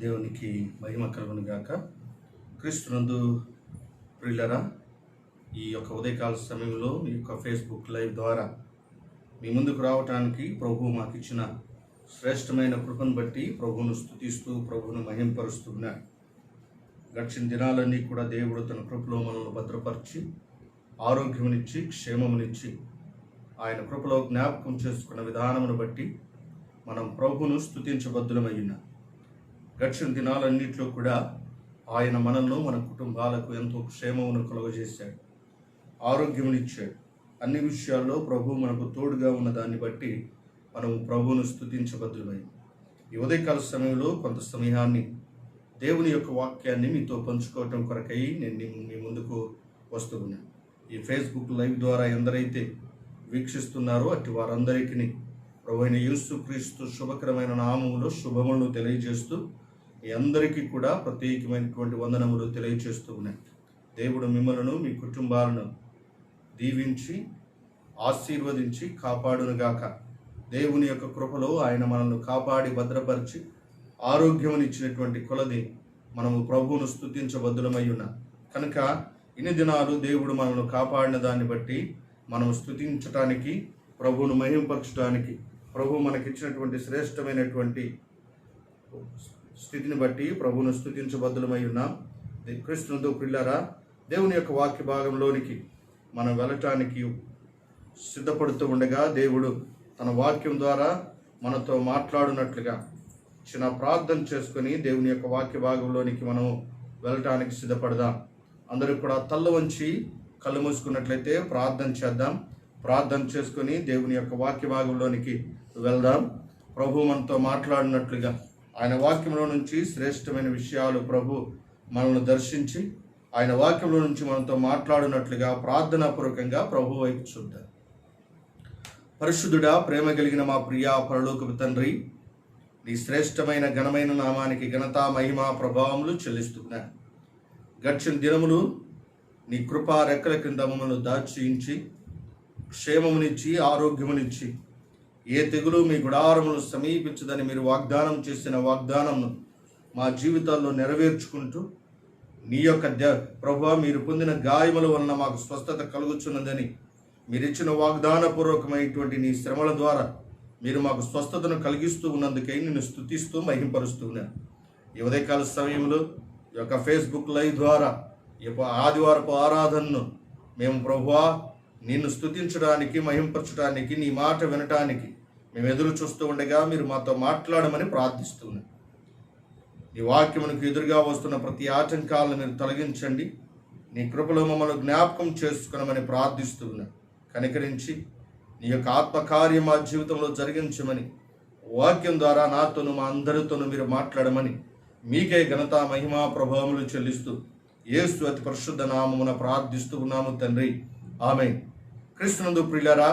దేవునికి మహిమ కలుగును గాక. క్రీస్తునందు ప్రియులరా, ఈ యొక్క ఉదయకాల సమయంలో ఈ యొక్క ఫేస్బుక్ లైవ్ ద్వారా మీ ముందుకు రావటానికి ప్రభువు మాకు ఇచ్చిన శ్రేష్టమైన కృపను బట్టి ప్రభువును స్తుతిస్తూ ప్రభువును మహింపరుస్తున్నాడు. గడిచిన దినాలన్నీ కూడా దేవుడు తన కృపలో మనల్ని భద్రపరిచి ఆరోగ్యమునిచ్చి క్షేమమునిచ్చి ఆయన కృపలో జ్ఞాపకం చేసుకున్న విధానమును బట్టి మనం ప్రభువును స్తుతించబద్దులమయ్యున్నాం. గడిచిన దినాలన్నింటిలో కూడా ఆయన మనల్ని మన కుటుంబాలకు ఎంతో క్షేమమును కలుగజేశాడు, ఆరోగ్యమునిచ్చాడు. అన్ని విషయాల్లో ప్రభువు మనకు తోడుగా ఉన్న దాన్ని బట్టి మనం ప్రభువును స్తుతించబద్దులమయ్యాం. ఈ ఉదయకాల సమయంలో కొంత సమయాన్ని దేవుని యొక్క వాక్యాన్ని మీతో పంచుకోవటం కొరకై నేను మీ ముందుకు వస్తూ ఉన్నాను. ఈ ఫేస్బుక్ లైవ్ ద్వారా ఎందరైతే వీక్షిస్తున్నారో అట్టి వారందరికీ ప్రభువైన యేసుక్రీస్తు శుభకరమైన నామములో శుభములను తెలియజేస్తూ మీ అందరికీ కూడా ప్రత్యేకమైనటువంటి వందనములు తెలియజేస్తూ ఉన్నాయి. దేవుడు మిమ్మలను మీ కుటుంబాలను దీవించి ఆశీర్వదించి కాపాడునుగాక. దేవుని యొక్క కృపలో ఆయన మనల్ని కాపాడి భద్రపరిచి ఆరోగ్యమునిచ్చినటువంటి కొలది మనము ప్రభువును స్తుతించబద్దులమై ఉన్నాం. కనుక ఇన్ని దినాలు దేవుడు మనల్ని కాపాడిన దాన్ని బట్టి మనం స్తుతించటానికి, ప్రభువును మహింపరచడానికి, ప్రభు మనకిచ్చినటువంటి శ్రేష్టమైనటువంటి స్థితిని బట్టి ప్రభువును స్తుతించబద్దులమై ఉన్నాం. క్రీస్తునందు ప్రియులారా, దేవుని యొక్క వాక్య భాగంలోనికి మనం వెళ్ళటానికి సిద్ధపడుతూ ఉండగా దేవుడు తన వాక్యం ద్వారా మనతో మాట్లాడునట్లుగా చిన్న ప్రార్థన చేసుకొని దేవుని యొక్క వాక్య భాగంలోనికి మనం వెళ్ళటానికి సిద్ధపడదాం. అందరూ కూడా తల్ల వంచి కళ్ళు మూసుకున్నట్లయితే ప్రార్థన చేద్దాం. ప్రార్థన చేసుకొని దేవుని యొక్క వాక్య భాగంలోనికి వెళ్దాం. ప్రభు మనతో మాట్లాడినట్లుగా ఆయన వాక్యంలో నుంచి శ్రేష్టమైన విషయాలు ప్రభు మనల్ని దర్శించి ఆయన వాక్యంలో నుంచి మనతో మాట్లాడినట్లుగా ప్రార్థనాపూర్వకంగా ప్రభు వైపు చూద్దాం. పరిశుద్ధుడా, ప్రేమ కలిగిన మా ప్రియా పరలోకపు తండ్రి, నీ శ్రేష్టమైన ఘనమైన నామానికి ఘనత మహిమ ప్రభావములు చెల్లిస్తున్నా. గడిచిన దినములు నీ కృపా రెక్కల క్రింద మమ్మల్ని దాచించి క్షేమమునిచ్చి ఆరోగ్యమునిచ్చి ఏ తెగులు మీ గుడారమును సమీపించదని మీరు వాగ్దానం చేసిన వాగ్దానంను మా జీవితాల్లో నెరవేర్చుకుంటూ నీ యొక్క ప్రభువా, మీరు పొందిన గాయముల వలన మాకు స్వస్థత కలుగుచున్నదని మీరు ఇచ్చిన వాగ్దానపూర్వకమైనటువంటి నీ శ్రమల ద్వారా మీరు మాకు స్వస్థతను కలిగిస్తూ ఉన్నందుకై నిన్ను స్తుతిస్తూ మహింపరుస్తూ ఉన్నాను. ఈ ఉదయకాల సమయంలో ఈ యొక్క ఫేస్బుక్ లైవ్ ద్వారా ఈ యొక్క ఆదివారపు ఆరాధనను మేము ప్రభువా నిన్ను స్తుతించడానికి, మహింపరచడానికి, నీ మాట వినటానికి మేము ఎదురు చూస్తూ ఉండగా మీరు మాతో మాట్లాడమని ప్రార్థిస్తున్నాం. నీ వాక్యమునకు ఎదురుగా వస్తున్న ప్రతి ఆటంకాలను మీరు తొలగించండి. నీ కృపలో మమ్మల్ని జ్ఞాపకం చేసుకునమని ప్రార్థిస్తున్నాం. కనికరించి నీ యొక్క ఆత్మకార్యం మా జీవితంలో జరిగించమని వాక్యం ద్వారా నాతోను మా అందరితోనూ మీరు మాట్లాడమని మీకే ఘనత మహిమా ప్రభావములు చెల్లిస్తూ యేసు అతి పరిశుద్ధ నామమున ప్రార్థిస్తూ ఉన్నాము తండ్రి, ఆమేన్. క్రీస్తునందు ప్రియులారా,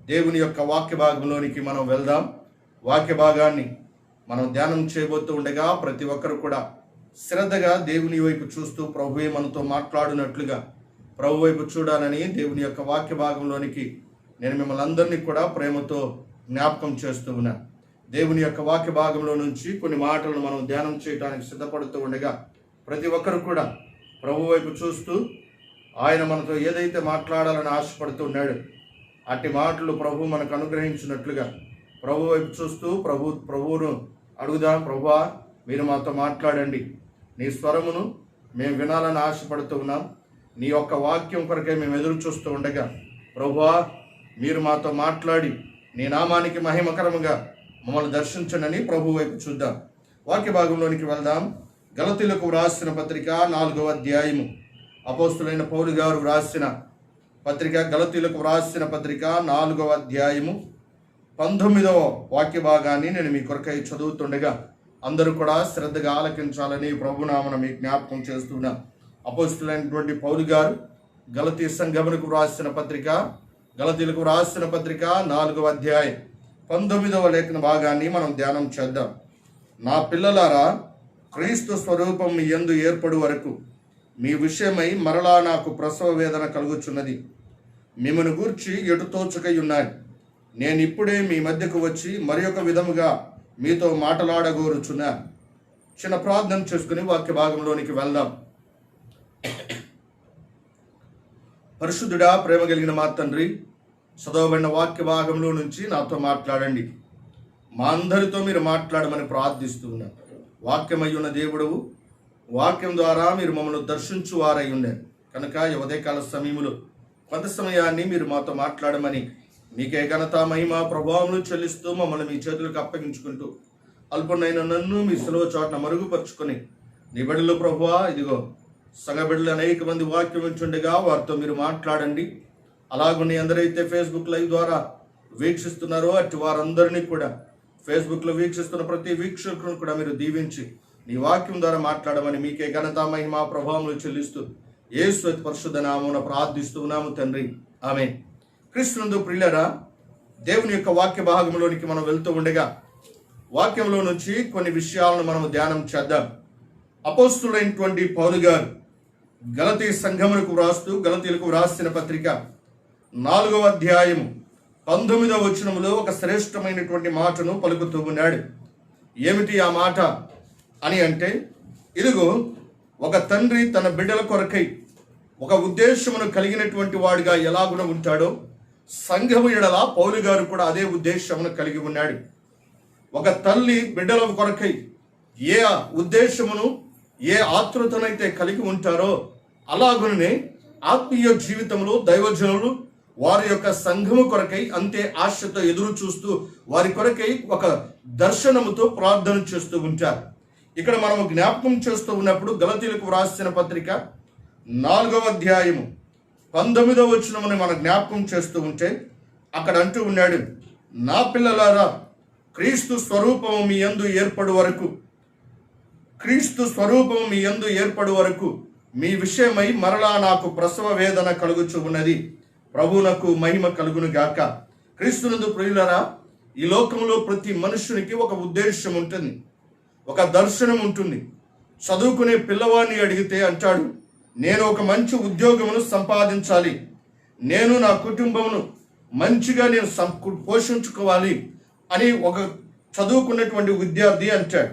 దేవుని యొక్క వాక్య భాగంలోనికి మనం వెళ్దాం. వాక్య భాగాన్ని మనం ధ్యానం చేయబోతూ ఉండగా ప్రతి ఒక్కరు కూడా శ్రద్ధగా దేవుని వైపు చూస్తూ ప్రభువే మనతో మాట్లాడినట్లుగా ప్రభు వైపు చూడాలని దేవుని యొక్క వాక్య భాగంలోనికి నేను మిమ్మల్ని అందరినీ కూడా ప్రేమతో జ్ఞాపకం చేస్తూ ఉన్నాను. దేవుని యొక్క వాక్య భాగంలో నుంచి కొన్ని మాటలను మనం ధ్యానం చేయడానికి సిద్ధపడుతూ ఉండగా ప్రతి ఒక్కరు కూడా ప్రభు వైపు చూస్తూ ఆయన మనతో ఏదైతే మాట్లాడాలని ఆశపడుతున్నాడు అట్టి మాటలు ప్రభు మనకు అనుగ్రహించినట్లుగా ప్రభు వైపు చూస్తూ ప్రభువును అడుగుదాం. ప్రభువా, మీరు మాతో మాట్లాడండి. నీ స్వరమును మేము వినాలని ఆశపడుతూ ఉన్నాం. నీ యొక్క వాక్యం కొరకే మేము ఎదురు చూస్తూ ఉండగా ప్రభువా, మీరు మాతో మాట్లాడి నీ నామానికి మహిమకరముగా మమ్మల్ని దర్శించండి. ప్రభు వైపు చూద్దాం. వాక్య భాగంలోనికి వెళ్దాం. గలతీయులకు వ్రాసిన పత్రిక 4వ అధ్యాయము. అపోస్తులైన పౌలు గారు వ్రాసిన పత్రిక, గలతీయులకు వ్రాసిన పత్రిక 4వ అధ్యాయము 19వ వాక్య భాగాన్ని నేను మీ కొరకై చదువుతుండగా అందరూ కూడా శ్రద్ధగా ఆలకించాలని ప్రభునామన మీ జ్ఞాపకం చేస్తున్నా. అపోస్తులైనటువంటి పౌలు గారు గలతీ సంఘమునకు వ్రాసిన పత్రిక, గలతీయులకు వ్రాసిన పత్రిక 4వ అధ్యాయం 19వ లేఖన భాగాన్ని మనం ధ్యానం చేద్దాం. నా పిల్లలారా, క్రీస్తు స్వరూపం మీ యందు ఏర్పడు వరకు మీ విషయమై మరలా నాకు ప్రసవ వేదన కలుగుచున్నది. మిమ్మను గూర్చి ఎటు తోచుకై ఉన్నాను. నేను ఇప్పుడే మీ మధ్యకు వచ్చి మరి ఒక విధముగా మీతో మాట్లాడగోరుచున్నా. చిన్న ప్రార్థన చేసుకుని వాక్య భాగంలోనికి వెళ్దాం. పరిశుద్ధుడా, ప్రేమ కలిగిన మా తండ్రి, చదవబడిన వాక్య భాగంలో నుంచి నాతో మాట్లాడండి. మా అందరితో మీరు మాట్లాడమని ప్రార్థిస్తూ ఉన్నాను. వాక్యమై ఉన్న దేవుడవు, వాక్యం ద్వారా మీరు మమ్మల్ని దర్శించు వారై ఉండారు కనుక ఈ ఉదయకాల సమయంలో కొంత సమయాన్ని మీరు మాతో మాట్లాడమని మీకే ఘనత, మహిమ, ప్రభావములు చెల్లిస్తూ మమ్మల్ని మీ చేతులకు అప్పగించుకుంటూ అల్పునైన నన్ను మీ సులువ చోట్ల మరుగుపరుచుకొని నీ బిడ్డలు ప్రభువా, ఇదిగో సంఘ బిడ్డలు అనేక మంది వాక్యం ఉంచుండగా వారితో మీరు మాట్లాడండి. అలాగని ఎందరైతే ఫేస్బుక్ లైవ్ ద్వారా వీక్షిస్తున్నారో అటు వారందరినీ కూడా, ఫేస్బుక్లో వీక్షిస్తున్న ప్రతి వీక్షకులను కూడా మీరు దీవించి నీ వాక్యం ద్వారా మాట్లాడమని మీకే ఘనత, మహిమ, ప్రభావములు చెల్లిస్తూ యేసు పరిశుద్ధ నామమున ప్రార్థిస్తూ ఉన్నాము తండ్రి, ఆమేన్. క్రీస్తునందు ప్రియులారా, దేవుని యొక్క వాక్య భాగంలోనికి మనం వెళ్తూ ఉండగా వాక్యంలో నుంచి కొన్ని విషయాలను మనం ధ్యానం చేద్దాం. అపోస్తులైనటువంటి పౌలు గారు గలతీ సంఘములకు వ్రాస్తూ, గలతీలకు వ్రాసిన పత్రిక 4వ అధ్యాయము 19వ వచనములో ఒక శ్రేష్టమైనటువంటి మాటను పలుకుతూ ఉన్నాడు. ఏమిటి ఆ మాట అని అంటే, ఇదిగో ఒక తండ్రి తన బిడ్డల కొరకై ఒక ఉద్దేశమును కలిగినటువంటి వాడిగా ఎలాగున ఉంటాడో, సంఘము ఎడల పౌలు గారు కూడా అదే ఉద్దేశమును కలిగి ఉన్నాడు. ఒక తల్లి బిడ్డల కొరకై ఏ ఉద్దేశమును, ఏ ఆతృతనైతే కలిగి ఉంటారో, అలాగునే ఆత్మీయ జీవితంలో దైవజనులు వారి యొక్క సంఘము కొరకై అంతే ఆశతో ఎదురు చూస్తూ వారి కొరకై ఒక దర్శనముతో ప్రార్థన చేస్తూ ఉంటారు. ఇక్కడ మనం జ్ఞాపకం చేస్తూ ఉన్నప్పుడు గలతీలకు వ్రాసిన పత్రిక 4వ అధ్యాయము 19వ వచనముని మనం జ్ఞాపకం చేస్తూ ఉంటే అక్కడ అంటూ ఉన్నాడు, నా పిల్లలారా, క్రీస్తు స్వరూపము మీ యందు ఏర్పడు వరకు, క్రీస్తు స్వరూపము మీ యందు ఏర్పడు వరకు మీ విషయమై మరలా నాకు ప్రసవ వేదన కలుగుచు ఉన్నది. ప్రభువునకు మహిమ కలుగును గాక. క్రీస్తునందు ప్రియులారా, ఈ లోకంలో ప్రతి మనుషునికి ఒక ఉద్దేశం ఉంటుంది, ఒక దర్శనం ఉంటుంది. చదువుకునే పిల్లవాడిని అడిగితే అంటాడు, నేను ఒక మంచి ఉద్యోగమును సంపాదించాలి, నేను నా కుటుంబమును మంచిగా నేను పోషించుకోవాలి అని ఒక చదువుకున్నటువంటి విద్యార్థి అంటాడు.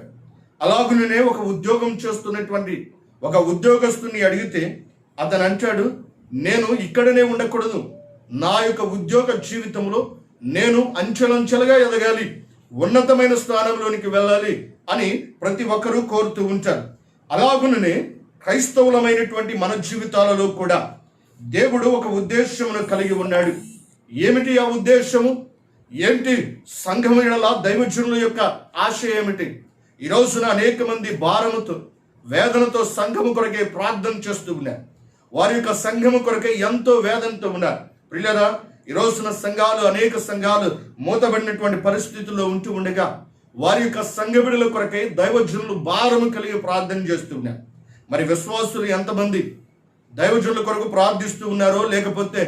అలాగునే ఒక ఉద్యోగం చేస్తున్నటువంటి ఒక ఉద్యోగస్తుని అడిగితే అతను అంటాడు, నేను ఇక్కడనే ఉండకూడదు, నా యొక్క ఉద్యోగ జీవితంలో నేను అంచెలంచెలుగా ఎదగాలి, ఉన్నతమైన స్థానంలోనికి వెళ్ళాలి అని ప్రతి ఒక్కరూ కోరుతూ ఉంటారు. అలాగునే క్రైస్తవులమైనటువంటి మన జీవితాలలో కూడా దేవుడు ఒక ఉద్దేశమును కలిగి ఉన్నాడు. ఏమిటి ఆ ఉద్దేశము? ఏంటి? సంఘము ఎడల దైవజనుల యొక్క ఆశ ఏమిటి? ఈ రోజున అనేక మంది భారముతో, వేదనతో సంఘము కొరకే ప్రార్థన చేస్తూ ఉన్నారు. వారి యొక్క సంఘము కొరకే ఎంతో వేదనతో ఉన్నారు. ప్రియులారా, ఈ రోజున సంఘాలు, అనేక సంఘాలు మూతబడినటువంటి పరిస్థితుల్లో ఉంటూ ఉండగా వారి యొక్క సంఘ బిడ్డల కొరకై దైవజనులు భారము కలిగి ప్రార్థన చేస్తూ ఉన్నారు. మరి విశ్వాసులు ఎంతమంది దైవజనుల కొరకు ప్రార్థిస్తూ ఉన్నారో, లేకపోతే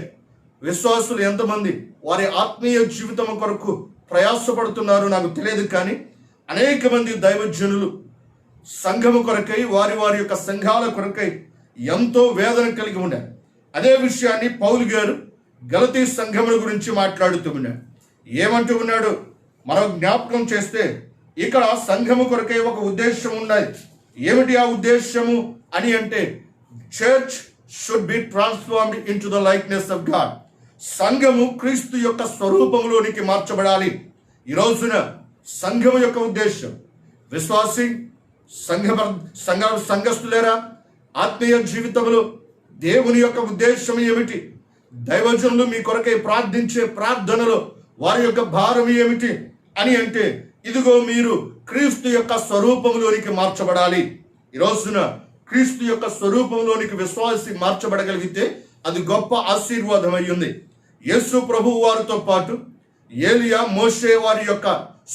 విశ్వాసులు ఎంతమంది వారి ఆత్మీయ జీవితం కొరకు ప్రయాసపడుతున్నారో నాకు తెలియదు. కానీ అనేక మంది దైవజనులు సంఘము కొరకై, వారి వారి యొక్క సంఘాల కొరకై ఎంతో వేదన కలిగి ఉన్నారు. అదే విషయాన్ని పౌలు గారు గలతీ సంఘముల గురించి మాట్లాడుతూ ఉన్నాడు. ఏమంటూ ఉన్నాడు మనం జ్ఞాపకం చేస్తే, ఇక్కడ సంఘము కొరకై ఒక ఉద్దేశం ఉన్నది. ఏమిటి ఆ ఉద్దేశము అని అంటే, church should be transformed in to the likeness of God. సంఘము క్రీస్తు యొక్క స్వరూపంలోనికి మార్చబడాలి. ఈ రోజున సంఘము యొక్క ఉద్దేశం, విశ్వాసి సంఘస్థులేరా, ఆత్మీయ జీవితంలో దేవుని యొక్క ఉద్దేశం ఏమిటి? దైవజనులు మీ కొరకై ప్రార్థించే ప్రార్థనలో వారి యొక్క భారం ఏమిటి అని అంటే, ఇదిగో మీరు క్రీస్తు యొక్క స్వరూపంలోనికి మార్చబడాలి. ఈ రోజున క్రీస్తు యొక్క స్వరూపంలోనికి విశ్వాసి మార్చబడగలిగితే అది గొప్ప ఆశీర్వాదం అయ్యింది. యేసు ప్రభువు వారితో పాటు ఏలియా, మోషే వారి యొక్క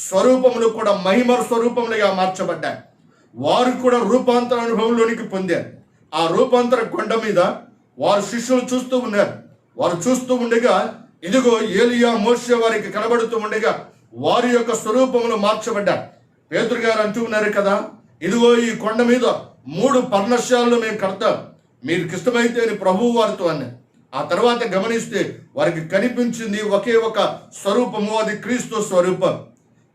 స్వరూపములు కూడా మహిమ స్వరూపములుగా మార్చబడ్డాయి. వారు కూడా రూపాంతర అనుభవంలోనికి పొందారు. ఆ రూపాంతర కొండ మీద వారు శిష్యులు చూస్తూ ఉన్నారు. వారు చూస్తూ ఉండగా ఇదిగో ఏలియా, మోషే వారికి కనబడుతూ ఉండగా వారి యొక్క స్వరూపములు మార్చబడ్డారు. పేతురు గారు అంటూ ఉన్నారు కదా, ఇదిగో ఈ కొండ మీద 3 పర్ణశాలలు మేము కడతాం, మీకు ఇష్టమైతే అని ప్రభువు వారితో అన్నారు. ఆ తర్వాత గమనిస్తే వారికి కనిపించింది ఒకే ఒక స్వరూపము, అది క్రీస్తు స్వరూపం.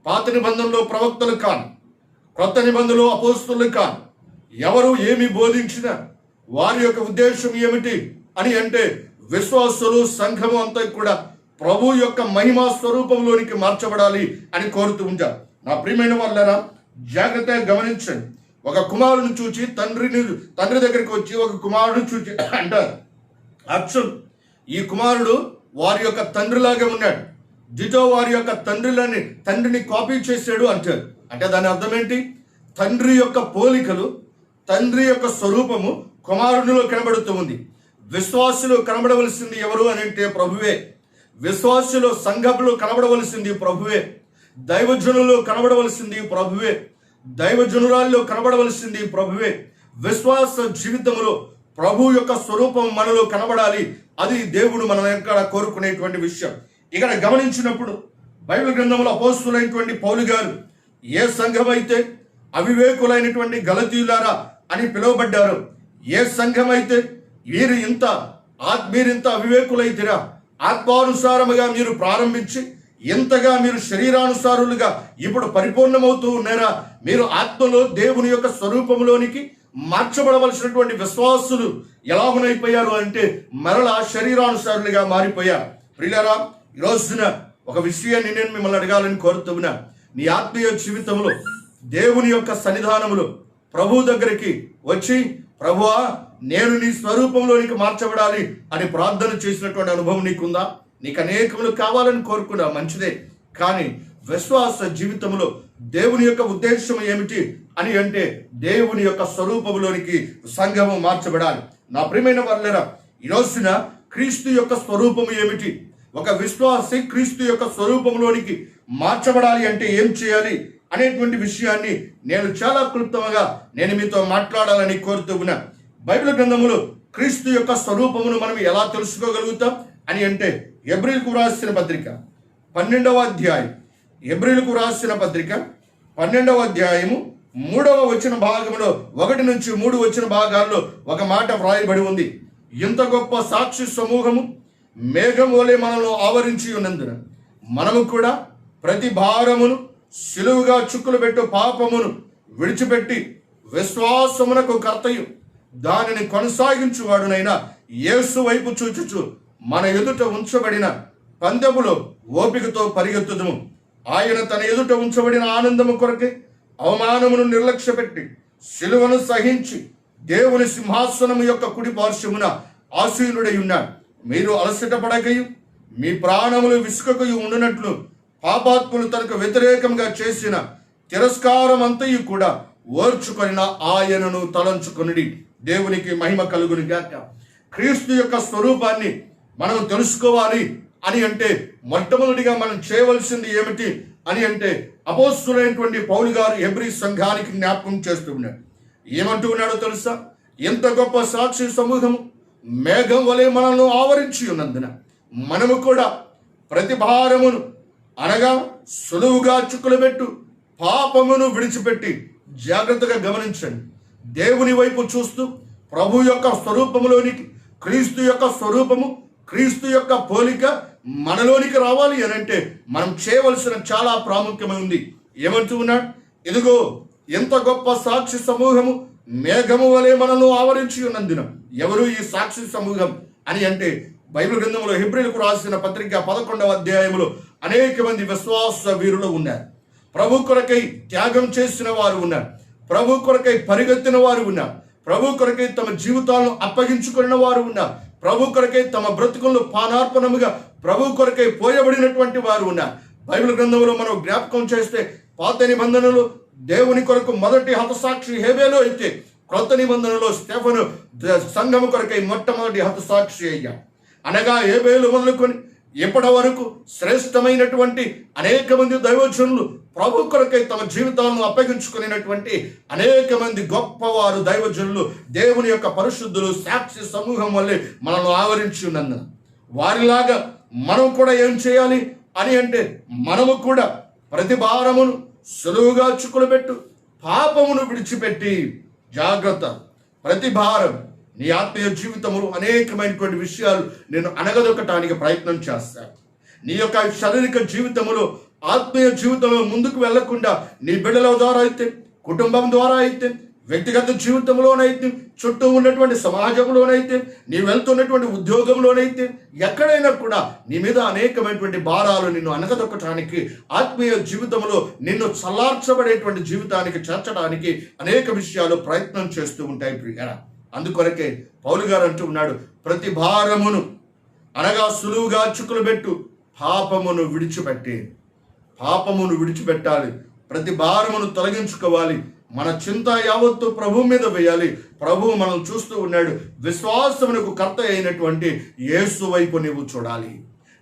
పాత నిబంధనలో ప్రవక్తలు కాను, క్రొత్త నిబంధనలు అపోస్తులు కాదు, ఎవరు ఏమి బోధించినా వారి యొక్క ఉద్దేశం ఏమిటి అని అంటే విశ్వాసులు సంఘము అంతా కూడా ప్రభు యొక్క మహిమా స్వరూపంలోనికి మార్చబడాలి అని కోరుతూ ఉంటారు. నా ప్రియమైన వాళ్ళరా, జాగ్రత్తగా గమనించండి. ఒక కుమారుని చూచి తండ్రి దగ్గరికి వచ్చి ఒక కుమారుని చూచి అంటారు, అచ్చం ఈ కుమారుడు వారి యొక్క తండ్రిలాగే ఉన్నాడు, దిటో వారి యొక్క తండ్రిని కాపీ చేశాడు అంటారు. అంటే దాని అర్థం ఏంటి? తండ్రి యొక్క పోలికలు, తండ్రి యొక్క స్వరూపము కుమారునిలో కనబడుతూ ఉంది. విశ్వాసులు కనబడవలసింది ఎవరు అని అంటే ప్రభువే. విశ్వాసులు సంఘములో కనబడవలసింది ప్రభువే. దైవజనులు కనబడవలసింది ప్రభువే. దైవజనురాల్లో కనబడవలసింది ప్రభువే. విశ్వాస జీవితంలో ప్రభు యొక్క స్వరూపం మనలో కనబడాలి. అది దేవుడు మనం ఎక్కడ కోరుకునేటువంటి విషయం. ఇక్కడ గమనించినప్పుడు బైబిల్ గ్రంథంలో అపోస్తులైనటువంటి పౌలు గారు ఏ సంఘం అయితే అవివేకులైనటువంటి గలతీయులారా అని పిలువబడ్డారు, ఏ సంఘం అయితే మీరింత అవివేకులైతిరా, ఆత్మానుసారముగా మీరు ప్రారంభించి ఎంతగా మీరు శరీరానుసారులుగా ఇప్పుడు పరిపూర్ణమవుతూ ఉన్నారా, మీరు ఆత్మలో దేవుని యొక్క స్వరూపంలోనికి మార్చబడవలసినటువంటి విశ్వాసులు ఎలాగునైపోయారు అంటే మరలా శరీరానుసారులుగా మారిపోయారు. ప్రియులారా, ఈ రోజున ఒక విషయాన్ని నేను మిమ్మల్ని అడగాలని కోరుతున్నా. నీ ఆత్మీయ జీవితంలో దేవుని యొక్క సన్నిధానములో ప్రభు దగ్గరికి వచ్చి, ప్రభువా నేను నీ స్వరూపంలోనికి మార్చబడాలి అని ప్రార్థన చేసినటువంటి అనుభవం నీకుందా? నీకు అనేకములు కావాలని కోరుకున్నా, మంచిదే. కానీ విశ్వాస జీవితంలో దేవుని యొక్క ఉద్దేశం ఏమిటి అని అంటే దేవుని యొక్క స్వరూపంలోనికి సంఘము మార్చబడాలి. నా ప్రియమైన వారలారా, ఈ రోజున క్రీస్తు యొక్క స్వరూపము ఏమిటి? ఒక విశ్వాసి క్రీస్తు యొక్క స్వరూపంలోనికి మార్చబడాలి అంటే ఏం చేయాలి అనేటువంటి విషయాన్ని నేను చాలా క్లుప్తంగా నేను మీతో మాట్లాడాలని కోరుతూ ఉన్నా. బైబిల్ గ్రంథములో క్రీస్తు యొక్క స్వరూపమును మనం ఎలా తెలుసుకోగలుగుతాం అని అంటే హెబ్రీయులకు రాసిన పత్రిక 12వ అధ్యాయం, హెబ్రీయులకు రాసిన పత్రిక 12వ అధ్యాయము 3వ వచన భాగంలో 1 నుంచి 3 వచన భాగాల్లో ఒక మాట వ్రాయబడి ఉంది. ఇంత గొప్ప సాక్షి సమూహము మేఘం వలె మనల్ని ఆవరించి ఉన్నందున మనము కూడా ప్రతి భారమును సిలువుగా చుక్కులు పెట్టు పాపమును విడిచిపెట్టి విశ్వాసమునకు కర్తయు దానిని కొనసాగించువాడునైనా యేసు వైపు చూచుచు మన ఎదుట ఉంచబడిన పందెములో ఓపికతో పరిగెత్తుదుము. ఆయన తన ఎదుట ఉంచబడిన ఆనందము కొరకే అవమానమును నిర్లక్ష్యపెట్టి సిలువను సహించి దేవుని సింహాసనము యొక్క కుడి పార్శ్వమున ఆసీనుడై ఉన్నాడు. మీరు అలసట పడకయు మీ ప్రాణములు విసుకకయు ఉండునట్లు పాపాత్ములు తనకు వ్యతిరేకంగా చేసిన తిరస్కారం అంతయు కూడా ఓర్చుకొనిన ఆయనను తలంచుకొనిడి. దేవునికి మహిమ కలుగును గాక. క్రీస్తు యొక్క స్వరూపాన్ని మనం తెలుసుకోవాలి అని అంటే మొట్టమొదటిగా మనం చేయవలసింది ఏమిటి అని అంటే అపోస్తులైనటువంటి పౌలు గారు హెబ్రీ సంఘానికి జ్ఞాపకం చేస్తూ ఉన్నాడు. ఏమంటూ ఉన్నాడో తెలుసా? ఎంత గొప్ప సాక్షి సమూహము మేఘం వలె మనల్ని ఆవరించి ఉన్నందున మనము కూడా ప్రతి భారమును అనగా సులువుగా చుక్కులు పెట్టు పాపమును విడిచిపెట్టి, జాగ్రత్తగా గమనించండి, దేవుని వైపు చూస్తూ ప్రభు యొక్క స్వరూపములోనికి క్రీస్తు యొక్క స్వరూపము క్రీస్తు యొక్క పోలిక మనలోనికి రావాలి అని అంటే మనం చేయవలసిన చాలా ప్రాముఖ్యమైంది. ఏమంటూ ఉన్నాడు? ఇదిగో ఎంత గొప్ప సాక్షి సమూహము మేఘము వలె మనల్ని ఆవరించి ఉన్నందున. ఎవరు ఈ సాక్షి సమూహం అని అంటే బైబిల్ గ్రంథంలో హెబ్రీయులకు రాసిన పత్రిక 11వ అధ్యాయంలో అనేక మంది విశ్వాస వీరులు ఉన్నారు. ప్రభు కొరకై త్యాగం చేసిన వారు ఉన్నారు. ప్రభు కొరకై పరిగెత్తిన వారు ఉన్నారు. ప్రభు కొరకై తమ జీవితాలను అప్పగించుకున్న వారు ఉన్నారు. ప్రభు కొరకై తమ బ్రతుకులను పానార్పణముగా ప్రభు కొరకై పోయబడినటువంటి వారు ఉన్నారు. బైబిల్ గ్రంథంలో మనం జ్ఞాపకం చేస్తే పాత నిబంధనలు దేవుని కొరకు మొదటి హతసాక్షి హేబేలు అయితే, క్రొత్త నిబంధనలో స్టెఫను సంఘము కొరకై మొట్టమొదటి హతసాక్షి అయ్యాడు. అనగా హేబేలు మొదలుకొని ఇప్పటి వరకు శ్రేష్టమైనటువంటి అనేక మంది దైవజనులు ప్రభు కొరకై తమ జీవితాలను అప్పగించుకునేటువంటి అనేక మంది గొప్పవారు దైవజనులు దేవుని యొక్క పరిశుద్ధులు సాక్షి సమూహం వల్లే మనల్ని ఆవరించి ఉన్నందున వారిలాగా మనం కూడా ఏం చేయాలి అని అంటే మనము కూడా ప్రతి భారమును సులువుగా చుక్కులు పెట్టు పాపమును విడిచిపెట్టి, జాగ్రత్త, ప్రతి భారం నీ ఆత్మీయ జీవితంలో అనేకమైనటువంటి విషయాలు నేను అనగదొక్కటానికి ప్రయత్నం చేస్తాను. నీ యొక్క శారీరక జీవితంలో ఆత్మీయ జీవితంలో ముందుకు వెళ్లకుండా నీ బిడ్డల ద్వారా అయితే కుటుంబం ద్వారా అయితే, వ్యక్తిగత జీవితంలోనైతే, చుట్టూ ఉన్నటువంటి సమాజంలోనైతే, నీ వెళ్తున్నటువంటి ఉద్యోగంలోనైతే, ఎక్కడైనా కూడా నీ మీద అనేకమైనటువంటి భారాలు నిన్ను అనగదొక్కటానికి, ఆత్మీయ జీవితంలో నిన్ను చల్లార్చబడేటువంటి జీవితానికి చేర్చడానికి అనేక విషయాలు ప్రయత్నం చేస్తూ ఉంటాయి ప్రియరా. అందుకొరకే పౌలు గారు అంటూ ఉన్నాడు, ప్రతి భారమును అనగా సులువుగా చిక్కులు పెట్టు పాపమును విడిచిపెట్టాలి. ప్రతి భారమును తొలగించుకోవాలి. మన చింత యావత్తు ప్రభు మీద వేయాలి. ప్రభువు మనం చూస్తూ ఉన్నాడు. విశ్వాసమునకు కర్త అయినటువంటి యేసు వైపు నీవు చూడాలి.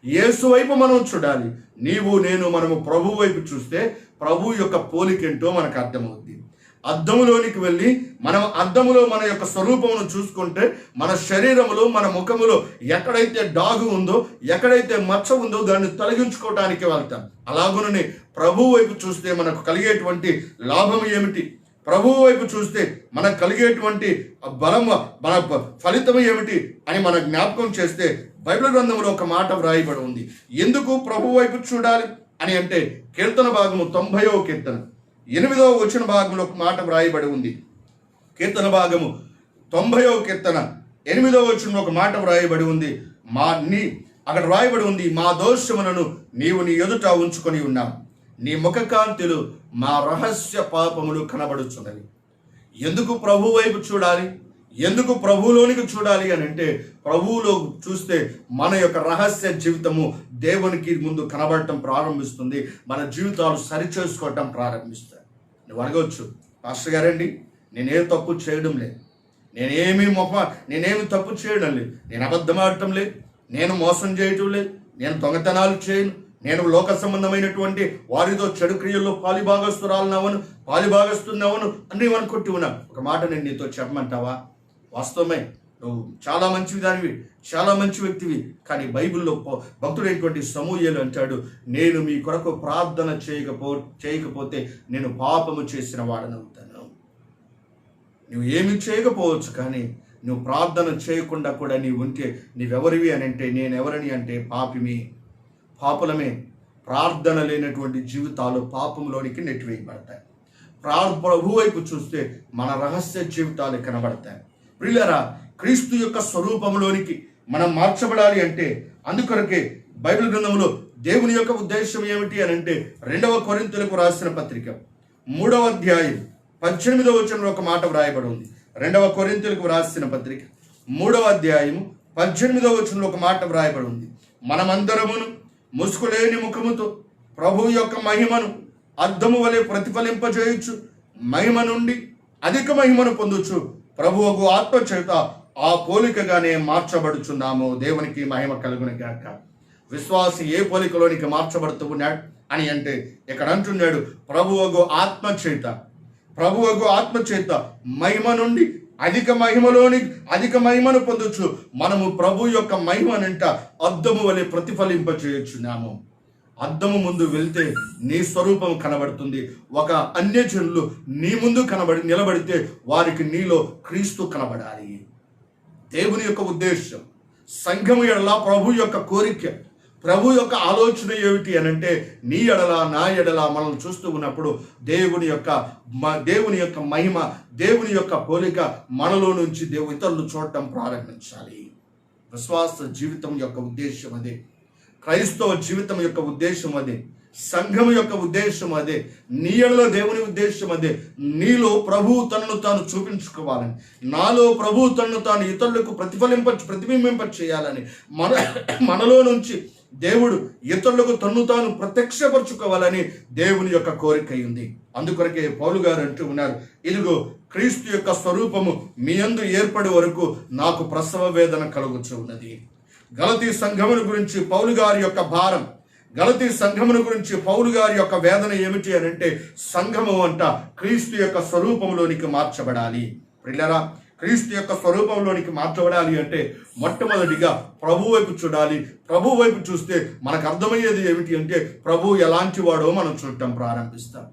యేసు వైపు మనం చూడాలి. నీవు నేను మనము ప్రభు వైపు చూస్తే ప్రభు యొక్క పోలికేంటో మనకు అర్థమవుతుంది. అద్దములోనికి వెళ్ళి మనం అద్దములో మన యొక్క స్వరూపమును చూసుకుంటే మన శరీరములో, మన ముఖములో ఎక్కడైతే డాగు ఉందో, ఎక్కడైతే మచ్చ ఉందో దాన్ని తొలగించుకోవటానికి వెళ్తాం. అలాగునని ప్రభు వైపు చూస్తే మనకు కలిగేటువంటి లాభం ఏమిటి, ప్రభువు వైపు చూస్తే మనకు కలిగేటువంటి బలం, మన ఫలితం ఏమిటి అని మన జ్ఞాపకం చేస్తే బైబిల్ గ్రంథంలో ఒక మాట వ్రాయబడి ఉంది. ఎందుకు ప్రభు వైపు చూడాలి అని అంటే, కీర్తన భాగము 90వ కీర్తన 8వ వచన భాగంలో ఒక మాట వ్రాయబడి ఉంది. కీర్తన భాగము 90వ కీర్తన 8వ వచనంలో ఒక మాట వ్రాయబడి ఉంది. అక్కడ వ్రాయబడి ఉంది, మా దోషములను నీవు నీ ఎదుట ఉంచుకొని ఉన్నావు, నీ ముఖకాంతిలు మా రహస్య పాపములు కనబడుచున్నవి. ఎందుకు ప్రభు వైపు చూడాలి, ఎందుకు ప్రభువులోనికి చూడాలి అని అంటే, ప్రభువులో చూస్తే మన యొక్క రహస్య జీవితము దేవునికి ముందు కనబడటం ప్రారంభిస్తుంది. మన జీవితాలు సరిచేసుకోవటం ప్రారంభిస్తాయి. నువ్వు అడగవచ్చు, పాస్టర్ గారండి నేనేం తప్పు చేయడం లేదు, నేనేమి తప్పు చేయడం లేదు, నేను అబద్ధం ఆడటం లేదు, నేను మోసం చేయటం లేదు, నేను దొంగతనాలు చేయను, నేను లోక సంబంధమైనటువంటి వారితో చెడు క్రియల్లో పాలిభాగస్తున్నావను అని అనుకుంటూ ఉన్నాను. ఒక మాట నేను నీతో చెప్పమంటావా? వాస్తవమే, నువ్వు చాలా మంచివి దానివి, చాలా మంచి వ్యక్తివి. కానీ బైబిల్లో భక్తుడైనటువంటి సమూయేలు అంటాడు, నేను మీ కొరకు ప్రార్థన చేయకపోతే నేను పాపము చేసిన వాడనవుతాను. నువ్వు ఏమి చేయకపోవచ్చు, కానీ నువ్వు ప్రార్థన చేయకుండా కూడా నీవు ఉంటే నీవెవరివి అని అంటే, నేనెవరని అంటే పాపులమే. ప్రార్థన లేనటువంటి జీవితాలు పాపంలోనికి నెట్టివేయబడతాయి. ప్రభు వైపు చూస్తే మన రహస్య జీవితాలు కనబడతాయి. ప్రియులారా, క్రీస్తు యొక్క స్వరూపంలోనికి మనం మార్చబడాలి అంటే, అందుకొరకే బైబిల్ గ్రంథంలో దేవుని యొక్క ఉద్దేశం ఏమిటి అని అంటే, 2వ కొరింథీయులకు రాసిన పత్రిక 3వ అధ్యాయం 18వ వచనంలో ఒక మాట వ్రాయబడి ఉంది. 2వ కొరింథీయులకు రాసిన పత్రిక 3వ అధ్యాయం 18వ వచనంలో ఒక మాట వ్రాయబడి ఉంది. మనమందరమును ముసుకులేని ముఖముతో ప్రభు యొక్క మహిమను అద్దము వలె ప్రతిఫలింపజేయచ్చు, మహిమ నుండి అధిక మహిమను పొందొచ్చు, ప్రభువుకు ఆత్మ చేత ఆ పోలికగానే మార్చబడుచున్నాము. దేవునికి మహిమ కలుగును గాక. విశ్వాసి ఏ పోలికలోనికి మార్చబడుతూ ఉన్నాడు అని అంటే, ఇక్కడ అంటున్నాడు, ప్రభువుకు ఆత్మ చేత మహిమ నుండి అధిక మహిమను పొందొచ్చు. మనము ప్రభు యొక్క మహిమనంట అద్దము వలె ప్రతిఫలింపచేయుచున్నాము. అద్దము ముందు వెళ్తే నీ స్వరూపం కనబడుతుంది. ఒక అన్యజనులు నీ ముందు నిలబడితే వారికి నీలో క్రీస్తు కనబడాలి. దేవుని యొక్క ఉద్దేశం, సంఘము ఎడల ప్రభు యొక్క కోరిక, ప్రభు యొక్క ఆలోచన ఏమిటి అని అంటే, నీ ఎడల నా ఎడల మనం చూస్తూ ఉన్నప్పుడు దేవుని యొక్క మహిమ, దేవుని యొక్క పోలిక మనలో నుంచి ఇతరులు చూడటం ప్రారంభించాలి. విశ్వాస జీవితం యొక్క ఉద్దేశం అదే, క్రైస్తవ జీవితం యొక్క ఉద్దేశం అదే, సంఘం యొక్క ఉద్దేశం అదే, నీ ఎడల దేవుని ఉద్దేశం అదే. నీలో ప్రభువు తనను తాను చూపించుకోవాలని, నాలో ప్రభువు తనను తాను ఇతరులకు ప్రతిబింబింప చేయాలని, మనలో నుంచి దేవుడు ఇతరులకు తన్ను తాను ప్రత్యక్షపరచుకోవాలని దేవుని యొక్క కోరిక ఉంది. అందుకొరకే పౌలు గారు అంటూ ఉన్నారు, ఇదిగో క్రీస్తు యొక్క స్వరూపము మీ యందు ఏర్పడే వరకు నాకు ప్రసవ వేదన కలుగుచు ఉన్నది. గలతీ సంఘమును గురించి పౌలు గారి యొక్క భారం, గలతీ సంఘమును గురించి పౌలు గారి యొక్క వేదన ఏమిటి అని అంటే, సంఘము అంట క్రీస్తు యొక్క స్వరూపంలోనికి మార్చబడాలి. ప్రియులారా, క్రీస్తు యొక్క స్వరూపంలోనికి మార్చబడాలి అంటే మొట్టమొదటిగా ప్రభు వైపు చూడాలి. ప్రభు వైపు చూస్తే మనకు అర్థమయ్యేది ఏమిటి అంటే, ప్రభు ఎలాంటి వాడో మనం చూడటం ప్రారంభిస్తాం.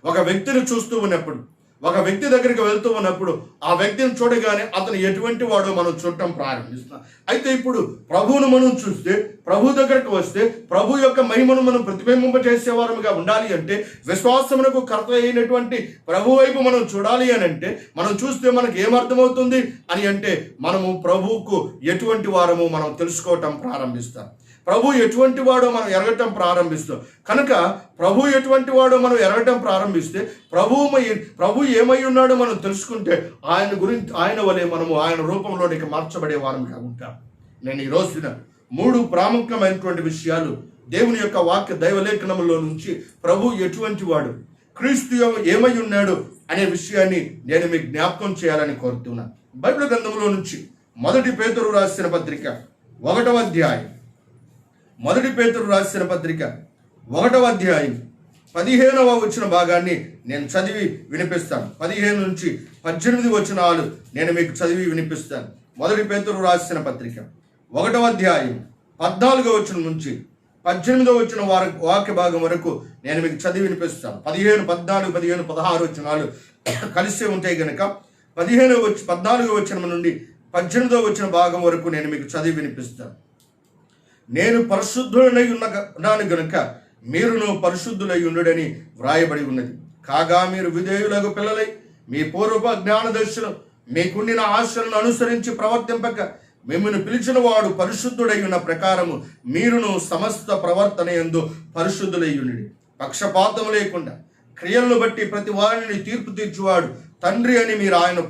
ఒక వ్యక్తిని చూస్తూ ఉన్నప్పుడు, ఒక వ్యక్తి దగ్గరికి వెళ్తూ ఉన్నప్పుడు ఆ వ్యక్తిని చూడగానే అతను ఎటువంటి వాడో మనం చూడటం ప్రారంభిస్తాం. అయితే ఇప్పుడు ప్రభువును మనం చూస్తే, ప్రభు దగ్గరకు వస్తే ప్రభు యొక్క మహిమను మనం ప్రతిబింబింపజేసేవారముగా ఉండాలి అంటే, విశ్వాసమునకు కర్త అయినటువంటి ప్రభు వైపు మనం చూడాలి అని అంటే, మనం చూస్తే మనకు ఏమర్థమవుతుంది అని అంటే, మనము ప్రభువుకు ఎటువంటి వారము మనం తెలుసుకోవటం ప్రారంభిస్తాం. ప్రభు ఎటువంటి వాడో మనం ఎరగటం ప్రారంభిస్తాం. కనుక ప్రభు ఎటువంటి వాడో మనం ఎరగటం ప్రారంభిస్తే, ప్రభు ఏమై ఉన్నాడో మనం తెలుసుకుంటే, ఆయన వలె మనము ఆయన రూపంలోనికి మార్చబడే వారంగా ఉంటాం. నేను ఈ రోజున 3 ప్రాముఖ్యమైనటువంటి విషయాలు దేవుని యొక్క వాక్య దైవలేఖనములో నుంచి ప్రభు ఎటువంటి వాడు, క్రీస్తు ఏమై ఉన్నాడు అనే విషయాన్ని నేను మీకు జ్ఞాపకం చేయాలని కోరుతున్నాను. బైబిల్ గ్రంథంలో నుంచి 1 పేతురు రాసిన పత్రిక 1వ అధ్యాయం, 1 పేతురు రాసిన పత్రిక 1వ అధ్యాయం 15వ వచన భాగాన్ని నేను చదివి వినిపిస్తాను. 15 నుంచి 18 వచనాలు నేను మీకు చదివి వినిపిస్తాను. 1 పేతురు రాసిన పత్రిక 1వ అధ్యాయం 14వ వచనం నుంచి 18వ వచన వాక్య భాగం వరకు నేను మీకు చదివి వినిపిస్తాను. 15, 14, 15, 16 వచనాలు కలిసే ఉంటాయి కనుక 14వ వచనం నుండి 18వ వచన భాగం వరకు నేను మీకు చదివి వినిపిస్తాను. నేను పరిశుద్ధులై ఉన్నాను గనుక మీరును పరిశుద్ధులై ఉండుడని వ్రాయబడి ఉన్నది. కాగా మీరు విధేయులకు పిల్లలై మీ పూర్వపు జ్ఞాన దర్శనం మీకుండిన ఆశలను అనుసరించి ప్రవర్తింపక, మిమ్మల్ని పిలిచిన వాడు పరిశుద్ధుడై ఉన్న ప్రకారము మీరును సమస్త ప్రవర్తన యందు పరిశుద్ధులై ఉండుడి. పక్షపాతం లేకుండా క్రియలను బట్టి ప్రతి వారిని తీర్పు తీర్చువాడు తండ్రి అని మీరు ఆయనకు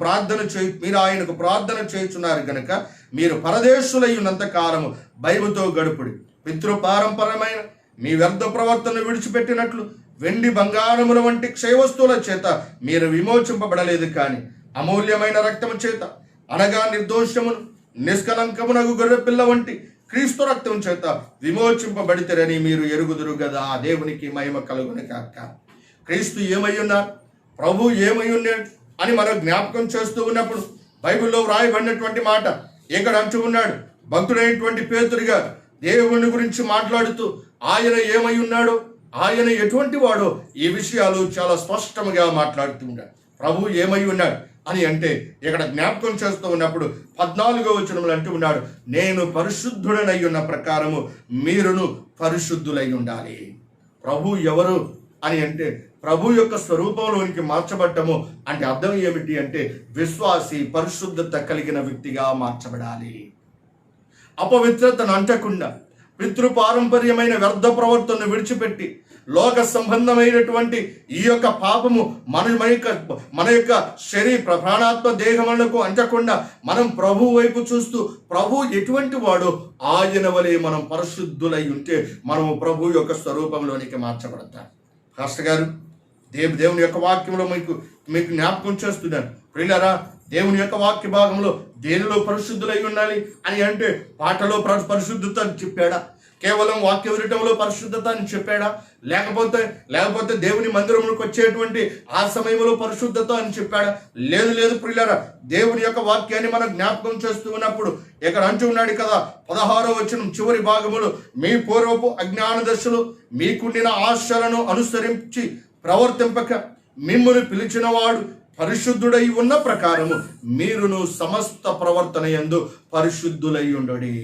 ప్రార్థన చేయుచున్నారు గనుక మీరు పరదేశులై ఉన్నంత కాలము భయముతో గడుపుడి. పితృపారంపరమైన మీ వ్యర్థ ప్రవర్తన విడిచిపెట్టినట్లు వెండి బంగారముల వంటి క్షయవస్తువుల చేత మీరు విమోచింపబడలేదు, కానీ అమూల్యమైన రక్తము చేత, అనగా నిర్దోషమును నిష్కలంకమునగు గొర్రె పిల్ల వంటి క్రీస్తు రక్తం చేత విమోచింపబడితేరని మీరు ఎరుగుదురు కదా. దేవునికి మహిమ కలుగును కాక. క్రీస్తు ఏమై ఉన్నారు, ప్రభు ఏమై ఉన్నాడు అని మనం జ్ఞాపకం చేస్తూ ఉన్నప్పుడు బైబిల్లో వ్రాయబడినటువంటి మాట ఇక్కడ అంటూ ఉన్నాడు. భక్తుడైనటువంటి పేతురు గారు దేవుని గురించి మాట్లాడుతూ ఆయన ఏమై ఉన్నాడో, ఆయన ఎటువంటి వాడో ఈ విషయాలు చాలా స్పష్టంగా మాట్లాడుతూ ఉన్నాడు. ప్రభు ఏమై ఉన్నాడు అని అంటే ఇక్కడ జ్ఞాపకం చేస్తూ ఉన్నప్పుడు 14వ వచనంలో అంటూ ఉన్నాడు, నేను పరిశుద్ధుడనై ఉన్న ప్రకారము మీరును పరిశుద్ధులై ఉండాలి. ప్రభు ఎవరు అని అంటే, ప్రభు యొక్క స్వరూపంలోనికి మార్చబడ్డము అంటే అర్థం ఏమిటి అంటే, విశ్వాసి పరిశుద్ధత కలిగిన వ్యక్తిగా మార్చబడాలి. అపవిత్రతను అంటకుండా, పితృపారంపర్యమైన వ్యర్థ ప్రవర్తనను విడిచిపెట్టి, లోక సంబంధమైనటువంటి ఈ యొక్క పాపము మన యొక్క శరీర ప్రాణాత్మ దేహములకు అంటకుండా మనం ప్రభు వైపు చూస్తూ, ప్రభు ఎటువంటి వాడో ఆయన వలె మనం పరిశుద్ధులై ఉంటే మనము ప్రభు యొక్క స్వరూపంలోనికి మార్చబడతాం. పాస్టర్ గారు, దేవుని యొక్క వాక్యంలో మీకు జ్ఞాపకం చేస్తున్నాను. ప్రియులారా, దేవుని యొక్క వాక్య భాగంలో దేనిలో పరిశుద్ధులై ఉండాలి అని అంటే, పాటలో పరిశుద్ధత అని చెప్పాడా? కేవలం వాక్య వినటంలో పరిశుద్ధత అని చెప్పాడా? లేకపోతే దేవుని మందిరంలోకి వచ్చేటువంటి ఆ సమయంలో పరిశుద్ధత అని చెప్పాడా? లేదు ప్రియులారా, దేవుని యొక్క వాక్యాన్ని మనం జ్ఞాపకం చేస్తూ ఉన్నప్పుడు ఇక్కడ అంటూ ఉన్నాడు కదా, 16వ వచనం చివరి భాగములో, మీ పూర్వపు అజ్ఞాన దశలు మీకుండిన ఆశలను అనుసరించి ప్రవర్తింపక, మిమ్మును పిలిచిన వాడు పరిశుద్ధుడై ఉన్న ప్రకారము మీరును సమస్త ప్రవర్తన యందు పరిశుద్ధులై ఉండుడి.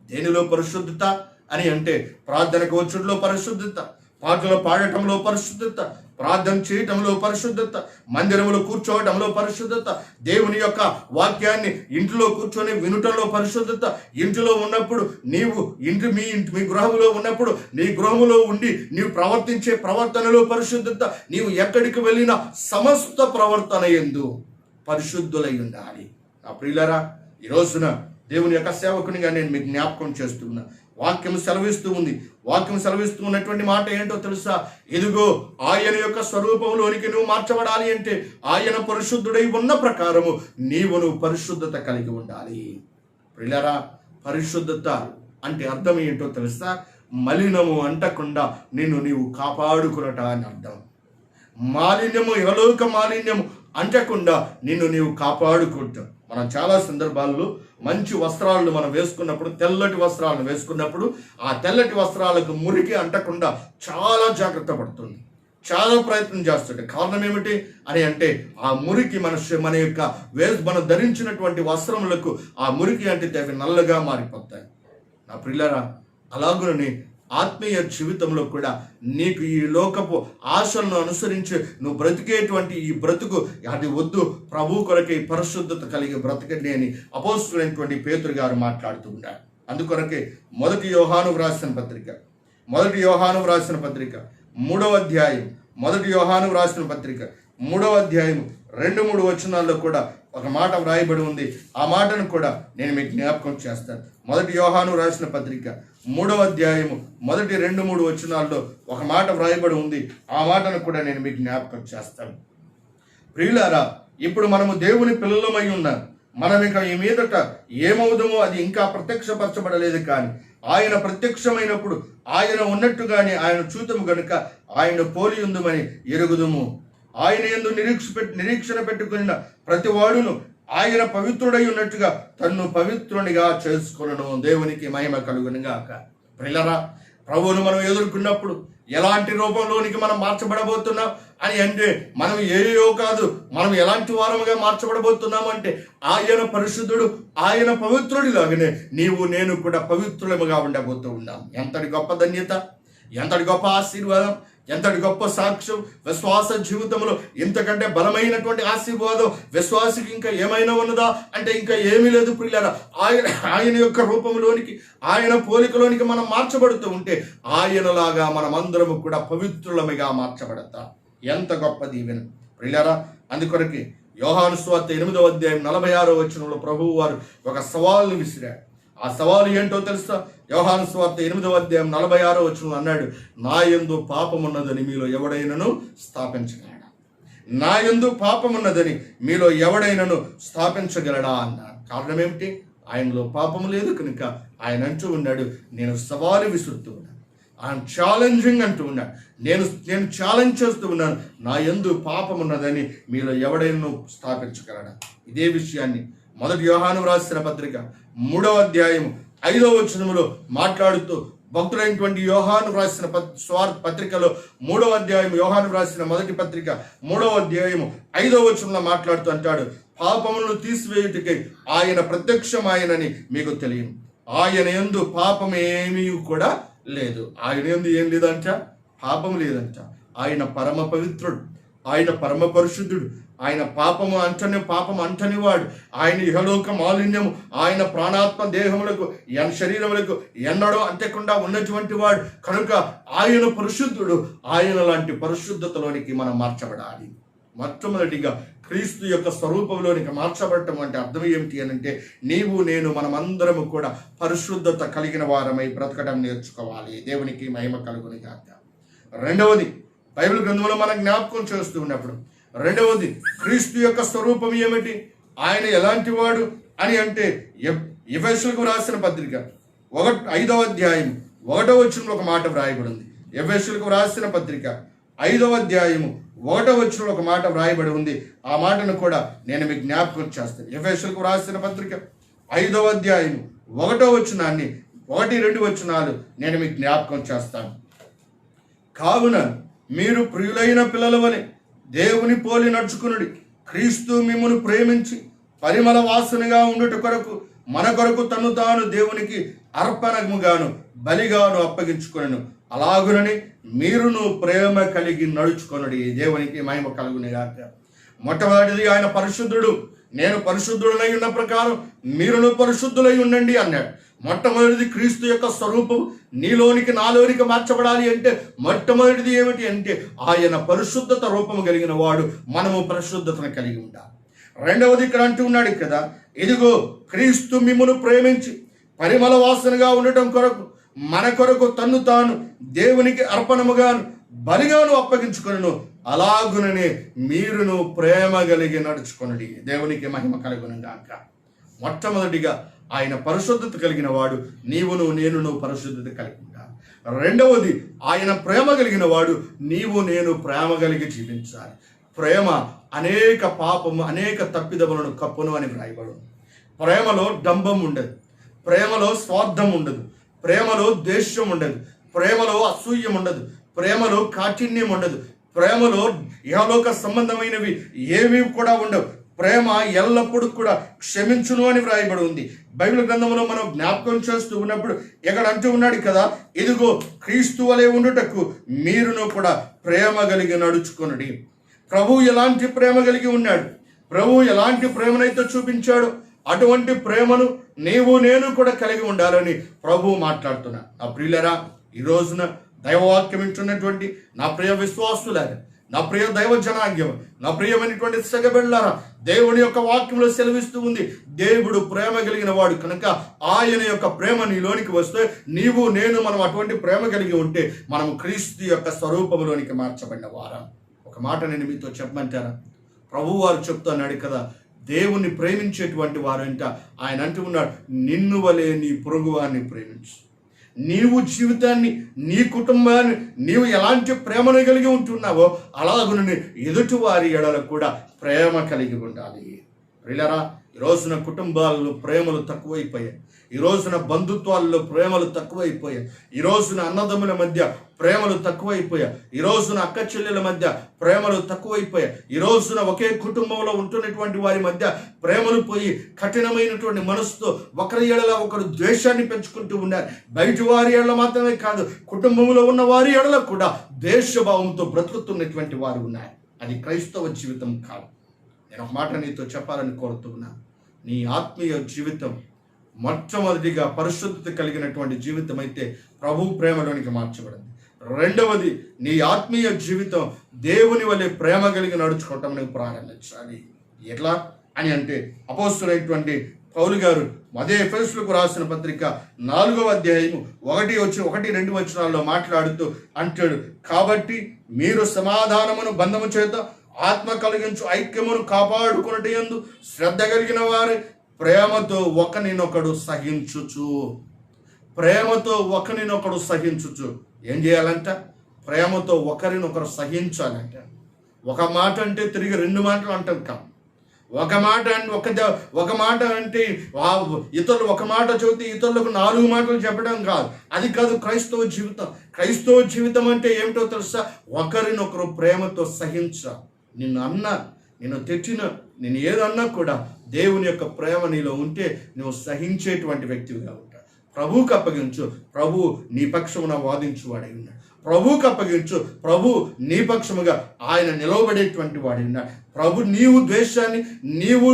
దేనిలో పరిశుద్ధత అని అంటే, ప్రార్థనకు వచ్చుడులో పరిశుద్ధత, పాటలు పాడటంలో పరిశుద్ధత, ప్రార్థన చేయటంలో పరిశుద్ధత, మందిరంలో కూర్చోవటంలో పరిశుద్ధత, దేవుని యొక్క వాక్యాన్ని ఇంటిలో కూర్చొని వినుటంలో పరిశుద్ధత, ఇంటిలో ఉన్నప్పుడు మీ గృహంలో ఉన్నప్పుడు నీ గృహములో ఉండి నీవు ప్రవర్తించే ప్రవర్తనలో పరిశుద్ధత, నీవు ఎక్కడికి వెళ్ళినా సమస్త ప్రవర్తన యందు పరిశుద్ధులై ఉండాలి. ఆ ప్రియులారా, ఈ రోజున దేవుని యొక్క సేవకునిగా నేను మీకు జ్ఞాపకం చేస్తున్నా. వాక్యం సెలవిస్తూ ఉంది. వాక్యం సెలవిస్తూ ఉన్నటువంటి మాట ఏంటో తెలుసా? ఇదిగో ఆయన యొక్క స్వరూపంలోనికి నువ్వు మార్చబడాలి అంటే, ఆయన పరిశుద్ధుడై ఉన్న ప్రకారము నీవును పరిశుద్ధత కలిగి ఉండాలి. ప్రియులారా, పరిశుద్ధత అంటే అర్థం ఏంటో తెలుసా? మలినము అంటకుండా నీవు కాపాడుకునట అని అర్థం. మాలిన్యము, ఇహలోక మాలిన్యము అంటకుండా నీవు కాపాడుకుంటావు. మనం చాలా సందర్భాల్లో మంచి వస్త్రాలను మనం వేసుకున్నప్పుడు, తెల్లటి వస్త్రాలను వేసుకున్నప్పుడు ఆ తెల్లటి వస్త్రాలకు మురికి అంటకుండా చాలా జాగ్రత్త పడుతుంది. చాలా ప్రయత్నం చేస్తుంటే కారణం ఏమిటి అని అంటే ఆ మురికి మన యొక్క మనం ధరించినటువంటి వస్త్రములకు ఆ మురికి అంటితే అవి నల్లగా మారిపోతాయి. నా ప్రియులారా, అలాగునని ఆత్మీయ జీవితంలో కూడా నీకు ఈ లోకపు ఆశలను అనుసరించి నువ్వు బ్రతికేటువంటి ఈ బ్రతుకు అది వద్దు, ప్రభు కొరకే పరిశుద్ధత కలిగి బ్రతకండి అని అపోస్తలుడైనటువంటి పేతురు గారు మాట్లాడుతూ ఉంటారు. అందుకొరకే మొదటి యోహాను వ్రాసిన పత్రిక 3వ అధ్యాయం 2-3 వచనాల్లో కూడా ఒక మాట వ్రాయబడి ఉంది. ఆ మాటను కూడా నేను మీకు జ్ఞాపకం చేస్తాను. 1 యోహాను రాసిన పత్రిక 3వ అధ్యాయము 2-3 వచనాల్లో ఒక మాట వ్రాయబడి ఉంది. ఆ మాటను కూడా నేను మీకు జ్ఞాపకం చేస్తాను. ప్రియులారా, ఇప్పుడు మనము దేవుని పిల్లలమై ఉన్నాం. మనం ఇక ఈ మీదట ఏమవుదామో అది ఇంకా ప్రత్యక్షపరచబడలేదు, కానీ ఆయన ప్రత్యక్షమైనప్పుడు ఆయన ఉన్నట్టుగానే ఆయన చూతము గనుక ఆయన పోలి ఉందుమని ఎరుగుదుము. ఆయన యందు నిరీక్షణ పెట్టుకున్న ప్రతి వాడును ఆయన పవిత్రుడై ఉన్నట్టుగా తన్ను పవిత్రునిగా చేసుకొనును. దేవునికి మహిమ కలుగును గాక. ప్రియులారా, ప్రభువును మనం ఎదుర్కొన్నప్పుడు ఎలాంటి రూపంలోనికి మనం మార్చబడబోతున్నాం అని అంటే మనం ఏయో కాదు, మనం ఎలాంటి వారముగా మార్చబడబోతున్నాము అంటే ఆయన పరిశుద్ధుడు, ఆయన పవిత్రుడి లాగానే నీవు నేను కూడా పవిత్రులముగా ఉండబోతూ ఉన్నాం. ఎంతటి గొప్ప ధన్యత, ఎంతటి గొప్ప ఆశీర్వాదం, ఎంతటి గొప్ప సాక్ష్యం. విశ్వాస జీవితంలో ఇంతకంటే బలమైనటువంటి ఆశీర్వాదం విశ్వాసికి ఇంకా ఏమైనా ఉన్నదా అంటే ఇంకా ఏమీ లేదు ప్రియులారా. ఆయన యొక్క రూపంలోనికి, ఆయన పోలికలోనికి మనం మార్చబడుతూ ఉంటే ఆయనలాగా మనమందరము కూడా పవిత్రులముగా మార్చబడతాం. ఎంత గొప్ప దీవెన ప్రియులారా. అందుకొరకే యోహాను సువార్త 8వ అధ్యాయం 46వ వచనంలో ప్రభువు వారు ఒక సవాలును విసిరాడు. ఆ సవాలు ఏంటో తెలుసా? యోహాను సువార్త 8వ అధ్యాయం 46వ వచనంలో అన్నాడు, నా యందు పాపమున్నదని మీలో ఎవడైనను స్థాపించగలడా? నా యందు పాపమున్నదని మీలో ఎవడైనను స్థాపించగలడా అన్నాడు. కారణం ఏమిటి? ఆయనలో పాపము లేదు కనుక ఆయన అంటూ ఉన్నాడు, నేను సవాలు విసురుతూ ఉన్నాను, ఆయన ఛాలెంజింగ్ అంటూ ఉన్నాడు, నేను ఛాలెంజ్ చేస్తూ ఉన్నాను, నా యందు పాపమున్నదని మీలో ఎవడైనా స్థాపించగలడా? ఇదే విషయాన్ని 1 యోహాను రాసిన పత్రిక 3వ అధ్యాయము 5వ వచనములో మాట్లాడుతూ భక్తుడైనటువంటి యోహాను రాసిన పత్రికలో 3వ అధ్యాయం, యోహాను రాసిన మొదటి పత్రిక 3వ అధ్యాయము 5వ వచనంలో మాట్లాడుతూ అంటాడు, పాపములను తీసివేయుటకై ఆయన ప్రత్యక్షమాయనని మీకు తెలియను. ఆయన యందు పాపం ఏమీ కూడా లేదు. ఆయన యందు ఏం లేదంట? పాపం లేదంట. ఆయన పరమ పవిత్రుడు, ఆయన పరమ పరిశుద్ధుడు, ఆయన పాపం అంటని వాడు, ఆయన ఇహలోక మాలిన్యము ఆయన ప్రాణాత్మ దేహములకు శరీరములకు ఎన్నడూ అంతకుండా ఉన్నటువంటి వాడు కనుక ఆయన పరిశుద్ధుడు. ఆయన లాంటి పరిశుద్ధతలోనికి మనం మార్చబడాలి. మొట్టమొదటిగా క్రీస్తు యొక్క స్వరూపంలోనికి మార్చబడటం అంటే అర్థం ఏమిటి అని అంటే నీవు నేను మనమందరము కూడా పరిశుద్ధత కలిగిన వారమై బ్రతకడం నేర్చుకోవాలి. దేవునికి మహిమ కలుగును గాక. రెండవది, బైబిల్ గ్రంథంలో మనం జ్ఞాపకం చేస్తూ ఉన్నప్పుడు రెండవది క్రీస్తు యొక్క స్వరూపం ఏమిటి, ఆయన ఎలాంటి వాడు అని అంటే ఎఫెసీయులకు రాసిన పత్రిక 5వ అధ్యాయం 1వ వచనంలో ఒక మాట వ్రాయబడి ఉంది. ఎఫెసీయులకు రాసిన పత్రిక 5వ అధ్యాయము 1వ వచనంలో ఒక మాట వ్రాయబడి ఉంది. ఆ మాటను కూడా నేను మీకు జ్ఞాపకం చేస్తాను. ఎఫెసీయులకు రాసిన పత్రిక 5వ అధ్యాయము 1వ వచనాన్ని 1-2 వచనాలు నేను మీకు జ్ఞాపకం చేస్తాను. కావున మీరు ప్రియులైన పిల్లల వలె దేవుని పోలి నడుచుకునుడి. క్రీస్తు మిమ్మును ప్రేమించి పరిమళ వాసనగా ఉండుట కొరకు మన కొరకు తను తాను దేవునికి అర్పణముగాను బలిగాను అప్పగించుకొనెను. అలాగునని మీరును ప్రేమ కలిగి నడుచుకొనుడి. దేవునికి మహిమ కలుగును గాక. మొట్టమొదటిది ఆయన పరిశుద్ధుడు. నేను పరిశుద్ధుడనై ఉన్న ప్రకారం మీరును పరిశుద్ధులై ఉండండి అన్నాడు. మొట్టమొదటిది క్రీస్తు యొక్క స్వరూపం నీలోనికి నాలోనికి మార్చబడాలి అంటే మొట్టమొదటిది ఏమిటి అంటే ఆయన పరిశుద్ధత రూపము కలిగిన వాడు, మనము పరిశుద్ధతను కలిగి ఉండాలి. రెండవది ఇక్కడ అంటూ ఉన్నాడు కదా, ఇదిగో క్రీస్తు మిమ్మును ప్రేమించి పరిమళ వాసనగా ఉండటం కొరకు మన కొరకు తన్ను తాను దేవునికి అర్పణముగాను బలిగాను అప్పగించుకొనెను. అలాగుననే మీరును ప్రేమ కలిగి నడుచుకొనుడి. దేవునికి మహిమ కలుగును గాక. మొట్టమొదటిగా ఆయన పరిశుద్ధత కలిగిన వాడు, నీవును నేనును పరిశుద్ధత కలిగి ఉండాలి. రెండవది ఆయన ప్రేమ కలిగిన వాడు, నీవు నేను ప్రేమ కలిగి జీవించాలి. ప్రేమ అనేక పాపము అనేక తప్పిదములను కప్పును అని వ్రాయబడు. ప్రేమలో డంబం ఉండదు, ప్రేమలో స్వార్థం ఉండదు, ప్రేమలో ద్వేషం ఉండదు, ప్రేమలో అసూయం ఉండదు, ప్రేమలో కాఠిన్యం ఉండదు, ప్రేమలో ఇహలోక సంబంధమైనవి ఏవి కూడా ఉండవు. ప్రేమ ఎల్లప్పుడూ కూడా క్షమించును అని వ్రాయబడి ఉంది. బైబిల్ గ్రంథంలో మనం జ్ఞాపకం చేస్తూ ఉన్నప్పుడు ఎక్కడ అంటూ ఉన్నాడు కదా, ఇదిగో క్రీస్తు వలె ఉండుటకు మీరును కూడా ప్రేమ కలిగి నడుచుకొనుడి. ప్రభువు ఎలాంటి ప్రేమ కలిగి ఉన్నాడు, ప్రభువు ఎలాంటి ప్రేమనైతే చూపించాడు, అటువంటి ప్రేమను నీవు నేను కూడా కలిగి ఉండాలని ప్రభువు మాట్లాడుతున్నా. నా ప్రియులరా, ఈ రోజున దైవవాక్యం వింటున్నటువంటి నా ప్రియ విశ్వాసులారా, నా ప్రియ దైవ జనాంగం, నా ప్రియమైనటువంటి సగబిడ్డలారా, దేవుని యొక్క వాక్యంలో సెలవిస్తూ ఉంది, దేవుడు ప్రేమ కలిగిన వాడు కనుక ఆయన యొక్క ప్రేమ నీలోనికి వస్తే నీవు నేను మనం అటువంటి ప్రేమ కలిగి ఉంటే మనం క్రీస్తు యొక్క స్వరూపంలోనికి మార్చబడిన వారం. ఒక మాట నేను మీతో చెప్పమంటారా? ప్రభువు వారు చెప్తున్నాడు కదా, దేవుణ్ణి ప్రేమించేటువంటి వారంట ఆయన అంటూ ఉన్నాడు, నిన్ను వలె నీ పొరుగువారిని ప్రేమించు. నీవు జీవితాన్ని, నీ కుటుంబాన్ని నీవు ఎలాంటి ప్రేమను కలిగి ఉంటున్నావో అలాగున ఎదుటి వారి ఎడల కూడా ప్రేమ కలిగి ఉండాలి. ప్రియులారా, ఈ రోజున కుటుంబాలలో ప్రేమలు తక్కువైపోయాయి. ఈ రోజున బంధుత్వాల్లో ప్రేమలు తక్కువైపోయాయి. ఈ రోజున అన్నదమ్ముల మధ్య ప్రేమలు తక్కువైపోయాయి. ఈ రోజున అక్క చెల్లెల మధ్య ప్రేమలు తక్కువైపోయాయి. ఈ రోజున ఒకే కుటుంబంలో ఉంటున్నటువంటి వారి మధ్య ప్రేమలు పోయి కఠినమైనటువంటి మనసుతో ఒకరి ఎడల ఒకరు ద్వేషాన్ని పెంచుకుంటూ ఉన్నారు. బయట వారి ఎడల మాత్రమే కాదు, కుటుంబంలో ఉన్న వారి ఎడల కూడా ద్వేషభావంతో బ్రతుకుతున్నటువంటి వారు ఉన్నారు. అది క్రైస్తవ జీవితం కాదు. నేను ఒక మాట నీతో చెప్పాలని కోరుతున్నా. నీ ఆత్మీయ జీవితం మొట్టమొదటిగా పరిశుద్ధత కలిగినటువంటి జీవితం అయితే ప్రభు ప్రేమలోనికి మార్చబడింది. రెండవది, నీ ఆత్మీయ జీవితం దేవుని వలె ప్రేమ కలిగి నడుచుకోవటం నువ్వు ప్రారంభించాలి. ఎట్లా అని అంటే అపోస్తులైనటువంటి పౌలు గారు అదే ఎఫెసీయులకు రాసిన పత్రిక 4వ అధ్యాయము 1-2 వచనాల్లో మాట్లాడుతూ అంటాడు, కాబట్టి మీరు సమాధానమును బంధము చేత ఆత్మ కలిగించు ఐక్యమును కాపాడుకున్నట్టు యందు శ్రద్ధ కలిగిన వారి ప్రేమతో ఒకరినొకడు సహించుచు. ప్రేమతో ఒకరినొకడు సహించుచు. ఏం చేయాలంట? ప్రేమతో ఒకరినొకరు సహించాలంట. ఒక మాట అంటే తిరిగి 2 మాటలు అంటాం కాదు. ఒక మాట అంటే ఇతరులు ఒక మాట చెబితే ఇతరులకు 4 మాటలు చెప్పడం కాదు. అది కాదు క్రైస్తవ జీవితం. క్రైస్తవ జీవితం అంటే ఏమిటో తెలుసా? ఒకరినొకరు ప్రేమతో సహించాలి. నిన్ను తిట్టిన, నేను ఏదన్నా కూడా దేవుని యొక్క ప్రేమ నీలో ఉంటే నువ్వు సహించేటువంటి వ్యక్తిగా ఉంటావు. ప్రభువుకి అప్పగించు, ప్రభు నీ పక్షమున వాదించువాడై ఉన్నాడు. ప్రభువుకి అప్పగించు, ప్రభు నీ పక్షముగా ఆయన నిలవబడేటువంటి వాడై ఉన్నాడు. ప్రభు నీవు ద్వేషాన్ని నీవు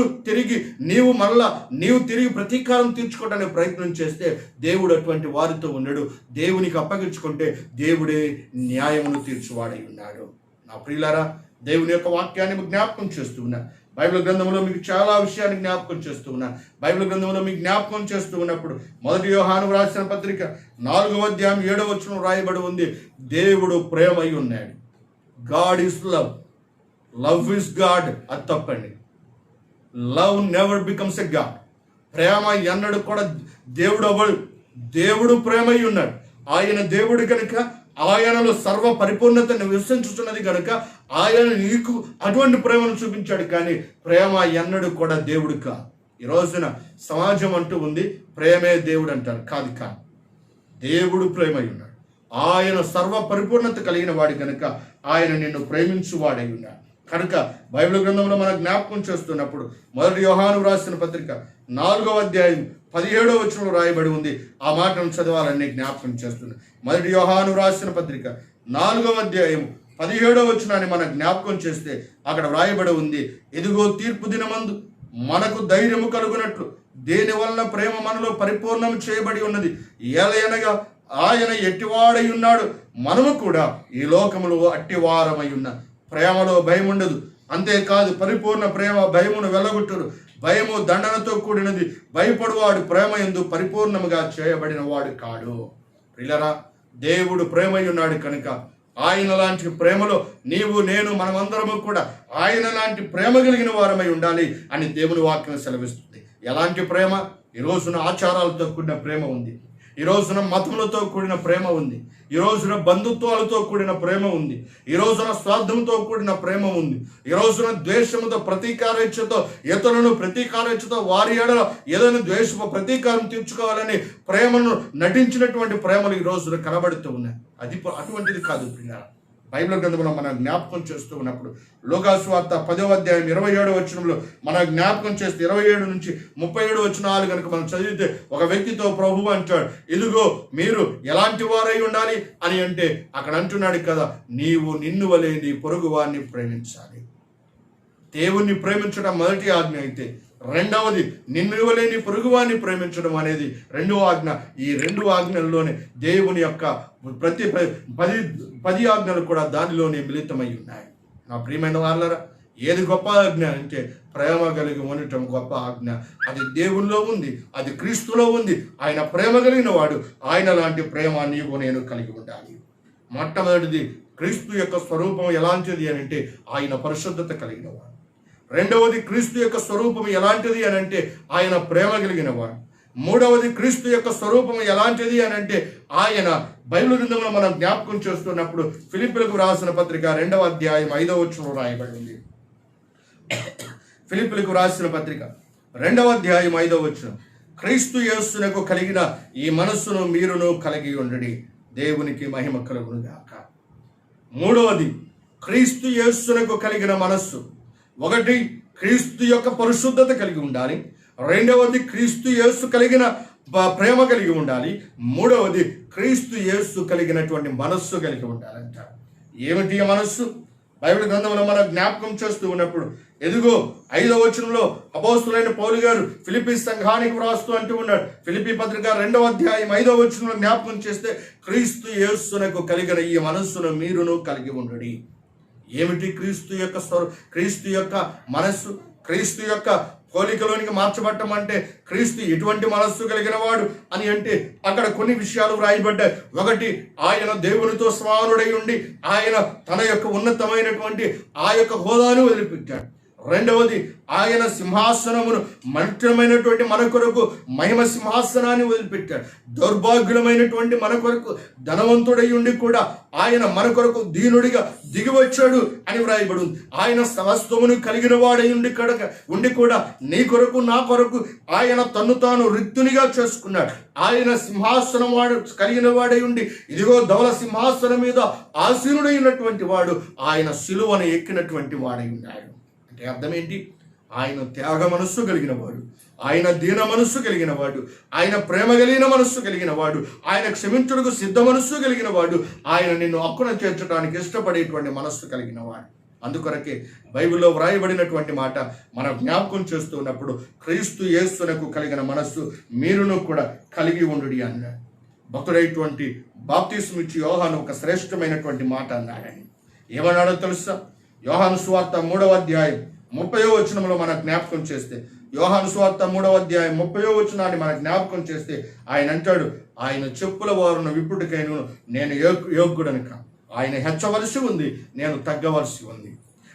తిరిగి ప్రతీకారం తీర్చుకోవడానికి ప్రయత్నం చేస్తే దేవుడు అటువంటి వారితో ఉన్నాడు. దేవునికి అప్పగించుకుంటే దేవుడే న్యాయమును తీర్చువాడై ఉన్నాడు. నా ప్రియులారా, దేవుని యొక్క వాక్యాన్ని జ్ఞాపకం చేస్తూ ఉన్నా. బైబిల్ గ్రంథంలో మీకు చాలా విషయాన్ని జ్ఞాపకం చేస్తూ ఉన్నా. బైబిల్ గ్రంథంలో మీకు జ్ఞాపకం చేస్తూ ఉన్నప్పుడు 1 యోహాను రాసిన పత్రిక 4వ అధ్యాయం 7వ వచనం రాయబడి ఉంది, దేవుడు ప్రేమై ఉన్నాడు. God is love. Love is God. అది తప్పండి. Love never becomes a God. ప్రేమ ఎన్నడూ కూడా దేవుడు అవ్వడు. దేవుడు ప్రేమై ఉన్నాడు. ఆయన దేవుడు కనుక ఆయనలో సర్వ పరిపూర్ణతను విశ్వసించుతున్నది కనుక ఆయన నీకు అటువంటి ప్రేమను చూపించాడు. కానీ ప్రేమ ఎన్నడూ కూడా దేవుడు కాదు. ఈ రోజున సమాజం అంటూ ఉంది ప్రేమే దేవుడు అంటారు. కాదు. దేవుడు ప్రేమై ఉన్నాడు. ఆయన సర్వ పరిపూర్ణత కలిగిన వాడు కనుక ఆయన నిన్ను ప్రేమించువాడై ఉన్నాడు. కనుక బైబిల్ గ్రంథంలో మనం జ్ఞాపకం చేస్తున్నప్పుడు 1 యోహాను రాసిన పత్రిక 4వ అధ్యాయం 17వ వచనంలో రాయబడి ఉంది. ఆ మాటను చదవాలని జ్ఞాపకం చేస్తుంది. 1 యోహాను రాసిన పత్రిక 4వ అధ్యాయం 17వ వచనాన్ని మనం జ్ఞాపకం చేస్తే అక్కడ వ్రాయబడి ఉంది, ఇదిగో తీర్పు దినమందు మనకు ధైర్యము కలుగునట్లు దేని వలన ప్రేమ మనలో పరిపూర్ణం చేయబడి ఉన్నది. ఏలయనగా ఆయన ఎట్టివాడై ఉన్నాడు, మనము కూడా ఈ లోకములో అట్టివారమై ఉన్నాం. ప్రేమలో భయం ఉండదు. అంతేకాదు పరిపూర్ణ ప్రేమ భయమును వెలగొట్టును. భయము దండనతో కూడినది. భయపడువాడు ప్రేమ యందు పరిపూర్ణముగా చేయబడిన వాడు కాడు. ప్రియులారా, దేవుడు ప్రేమై ఉన్నాడు కనుక ఆయన లాంటి ప్రేమలో నీవు నేను మనమందరము కూడా ఆయన లాంటి ప్రేమ కలిగిన వారమై ఉండాలి అని దేవుని వాక్యం సెలవిస్తుంది. ఎలాంటి ప్రేమ? ఈ రోజున ఆచారాలతో కూడిన ప్రేమ ఉంది. ఈ రోజున మతములతో కూడిన ప్రేమ ఉంది. ఈ రోజున బంధుత్వాలతో కూడిన ప్రేమ ఉంది. ఈ రోజున స్వార్థంతో కూడిన ప్రేమ ఉంది. ఈ రోజున ద్వేషముతో ప్రతీకారేచ్ఛతో ఇతరులను ప్రతీకారేచ్ఛతో వారి ఎడల ఏదైనా ద్వేషపు ప్రతీకారం తీర్చుకోవాలని ప్రేమను నటించినటువంటి ప్రేమలు ఈ రోజున కనబడుతూ ఉన్నాయి. అది అటువంటిది కాదు ప్రియ. బైబిల్ గ్రంథంలో మనం జ్ఞాపకం చేస్తూ ఉన్నప్పుడు లూకాసు వార్త 10వ అధ్యాయం 27వ వచనంలో మనం జ్ఞాపకం చేస్తే 27 నుంచి 37 వచనాలు కనుక మనం చదివితే ఒక వ్యక్తితో ప్రభువు అంటాడు, ఇదిగో మీరు ఎలాంటి వారై ఉండాలి అని అంటే అక్కడ అంటున్నాడు కదా, నీవు నిన్ను వలె నీ పొరుగు వారిని ప్రేమించాలి. దేవుణ్ణి ప్రేమించడం మొదటి ఆజ్ఞ అయితే, రెండవది నిన్ను వలె నీ పొరుగువాన్ని ప్రేమించడం అనేది రెండవ ఆజ్ఞ. ఈ 2 ఆజ్ఞల్లోనే దేవుని యొక్క ప్రతి 10 ఆజ్ఞలు కూడా దానిలోనే మిళితమై ఉన్నాయి. నా ప్రియమైన వాళ్ళరా, ఏది గొప్ప ఆజ్ఞ అంటే ప్రేమ కలిగి ఉండటం గొప్ప ఆజ్ఞ. అది దేవునిలో ఉంది, అది క్రీస్తులో ఉంది. ఆయన ప్రేమ కలిగిన వాడు. ఆయన లాంటి ప్రేమ నీవు నేను కలిగి ఉండాలి. మొట్టమొదటిది క్రీస్తు యొక్క స్వరూపం ఎలాంటిది అని అంటే ఆయన పరిశుద్ధత కలిగిన వాడు. రెండవది క్రీస్తు యొక్క స్వరూపం ఎలాంటిది అని అంటే ఆయన ప్రేమ కలిగిన వాడు. మూడవది క్రీస్తు యొక్క స్వరూపం ఎలాంటిది అని అంటే ఆయన బైబిల్ గ్రంథంలో మనం జ్ఞాపకం చేస్తున్నప్పుడు ఫిలిప్పీలకు రాసిన పత్రిక 2వ అధ్యాయం 5వ వచనంలో రాయబడి ఉంది. ఫిలిప్పీలకు రాసిన పత్రిక 2వ అధ్యాయం 5వ వచనం, క్రీస్తు యేసునకు కలిగిన ఈ మనస్సును మీరును కలిగి ఉండండి, దేవునికి మహిమ కలుగును గాక. మూడవది క్రీస్తు యేసునకు కలిగిన మనస్సు. ఒకటి క్రీస్తు యొక్క పరిశుద్ధత కలిగి ఉండాలి. రెండవది క్రీస్తు యేసు కలిగిన ప్రేమ కలిగి ఉండాలి. మూడవది క్రీస్తు యేసు కలిగినటువంటి మనస్సు కలిగి ఉండాలంట. ఏమిటి మనస్సు? బైబిల్ గ్రంథంలో మనం జ్ఞాపకం చేస్తూ ఉన్నప్పుడు ఎదుగో 5వ వచనంలో అపోస్తులైన పౌలు గారు ఫిలిప్పీ సంఘానికి వ్రాస్తూ అంటూ ఉన్నాడు. ఫిలిప్పీ పత్రిక 2వ అధ్యాయం 5వ వచనంలో జ్ఞాపకం చేస్తే క్రీస్తు యేసునకు కలిగిన ఈ మనస్సును మీరును కలిగి ఉండండి. ఏమిటి క్రీస్తు యొక్క మనస్సు? క్రీస్తు యొక్క పోలికలోనికి మార్చబట్టం అంటే క్రీస్తు ఎటువంటి మనస్సు కలిగిన వాడు అని అంటే అక్కడ కొన్ని విషయాలు వ్రాయబడ్డాయి. ఒకటి, ఆయన దేవునితో సమానుడై ఉండి ఆయన తన యొక్క ఉన్నతమైనటువంటి ఆ యొక్క హోదాను వదిలిపెట్టాడు. రెండవది, ఆయన సింహాసనమును మనుష్యమైనటువంటి మన కొరకు మహిమ సింహాసనాన్ని వదిలిపెట్టాడు. దౌర్భాగ్యులమైనటువంటి మన కొరకు ధనవంతుడై ఉండి కూడా ఆయన మన కొరకు దీనుడిగా దిగివచ్చాడు అని వ్రాయబడి ఉంది. ఆయన సమస్తమును కలిగిన వాడై ఉండి కూడా నీ కొరకు నా కొరకు ఆయన తన్ను తాను రిక్తునిగా చేసుకున్నాడు. ఆయన సింహాసనం వాడు కలిగిన వాడై ఉండి ఇదిగో ధవల సింహాసనం మీద ఆసీనుడై ఉన్నటువంటి వాడు ఆయన సిలువను ఎక్కినటువంటి వాడై ఉన్నాడు. అంటే అర్థం ఏంటి? ఆయన త్యాగ మనస్సు కలిగిన వాడు, ఆయన దీన మనస్సు కలిగిన వాడు, ఆయన ప్రేమ కలిగిన మనస్సు కలిగిన వాడు, ఆయన క్షమించుటకు సిద్ధ మనస్సు కలిగిన వాడు, ఆయన నిన్ను హక్కున చేర్చడానికి ఇష్టపడేటువంటి మనస్సు కలిగిన వాడు. అందుకొరకే బైబిల్లో వ్రాయబడినటువంటి మాట మనం జ్ఞాపకం చేస్తూ ఉన్నప్పుడు క్రీస్తు యేసునకు కలిగిన మనస్సు మీరును కూడా కలిగి ఉండుడి అన్నాడు. భక్తుడైనటువంటి బాప్తిస్మం ఇచ్చి యోహాను ఒక శ్రేష్టమైనటువంటి మాట అన్నాడని. ఏమన్నాడో తెలుసా? యోహాను సువార్త 3వ అధ్యాయం 30వ వచనంలో మనం జ్ఞాపకం చేస్తే, యోహాను సువార్త 3వ అధ్యాయం 30వ వచనాన్ని మనం జ్ఞాపకం చేస్తే ఆయన అంటాడు, ఆయన చెప్పుల వారును విప్పుటికైనా నేను యోగ్యుడని కాదు. ఆయన హెచ్చవలసి ఉంది, నేను తగ్గవలసి ఉంది.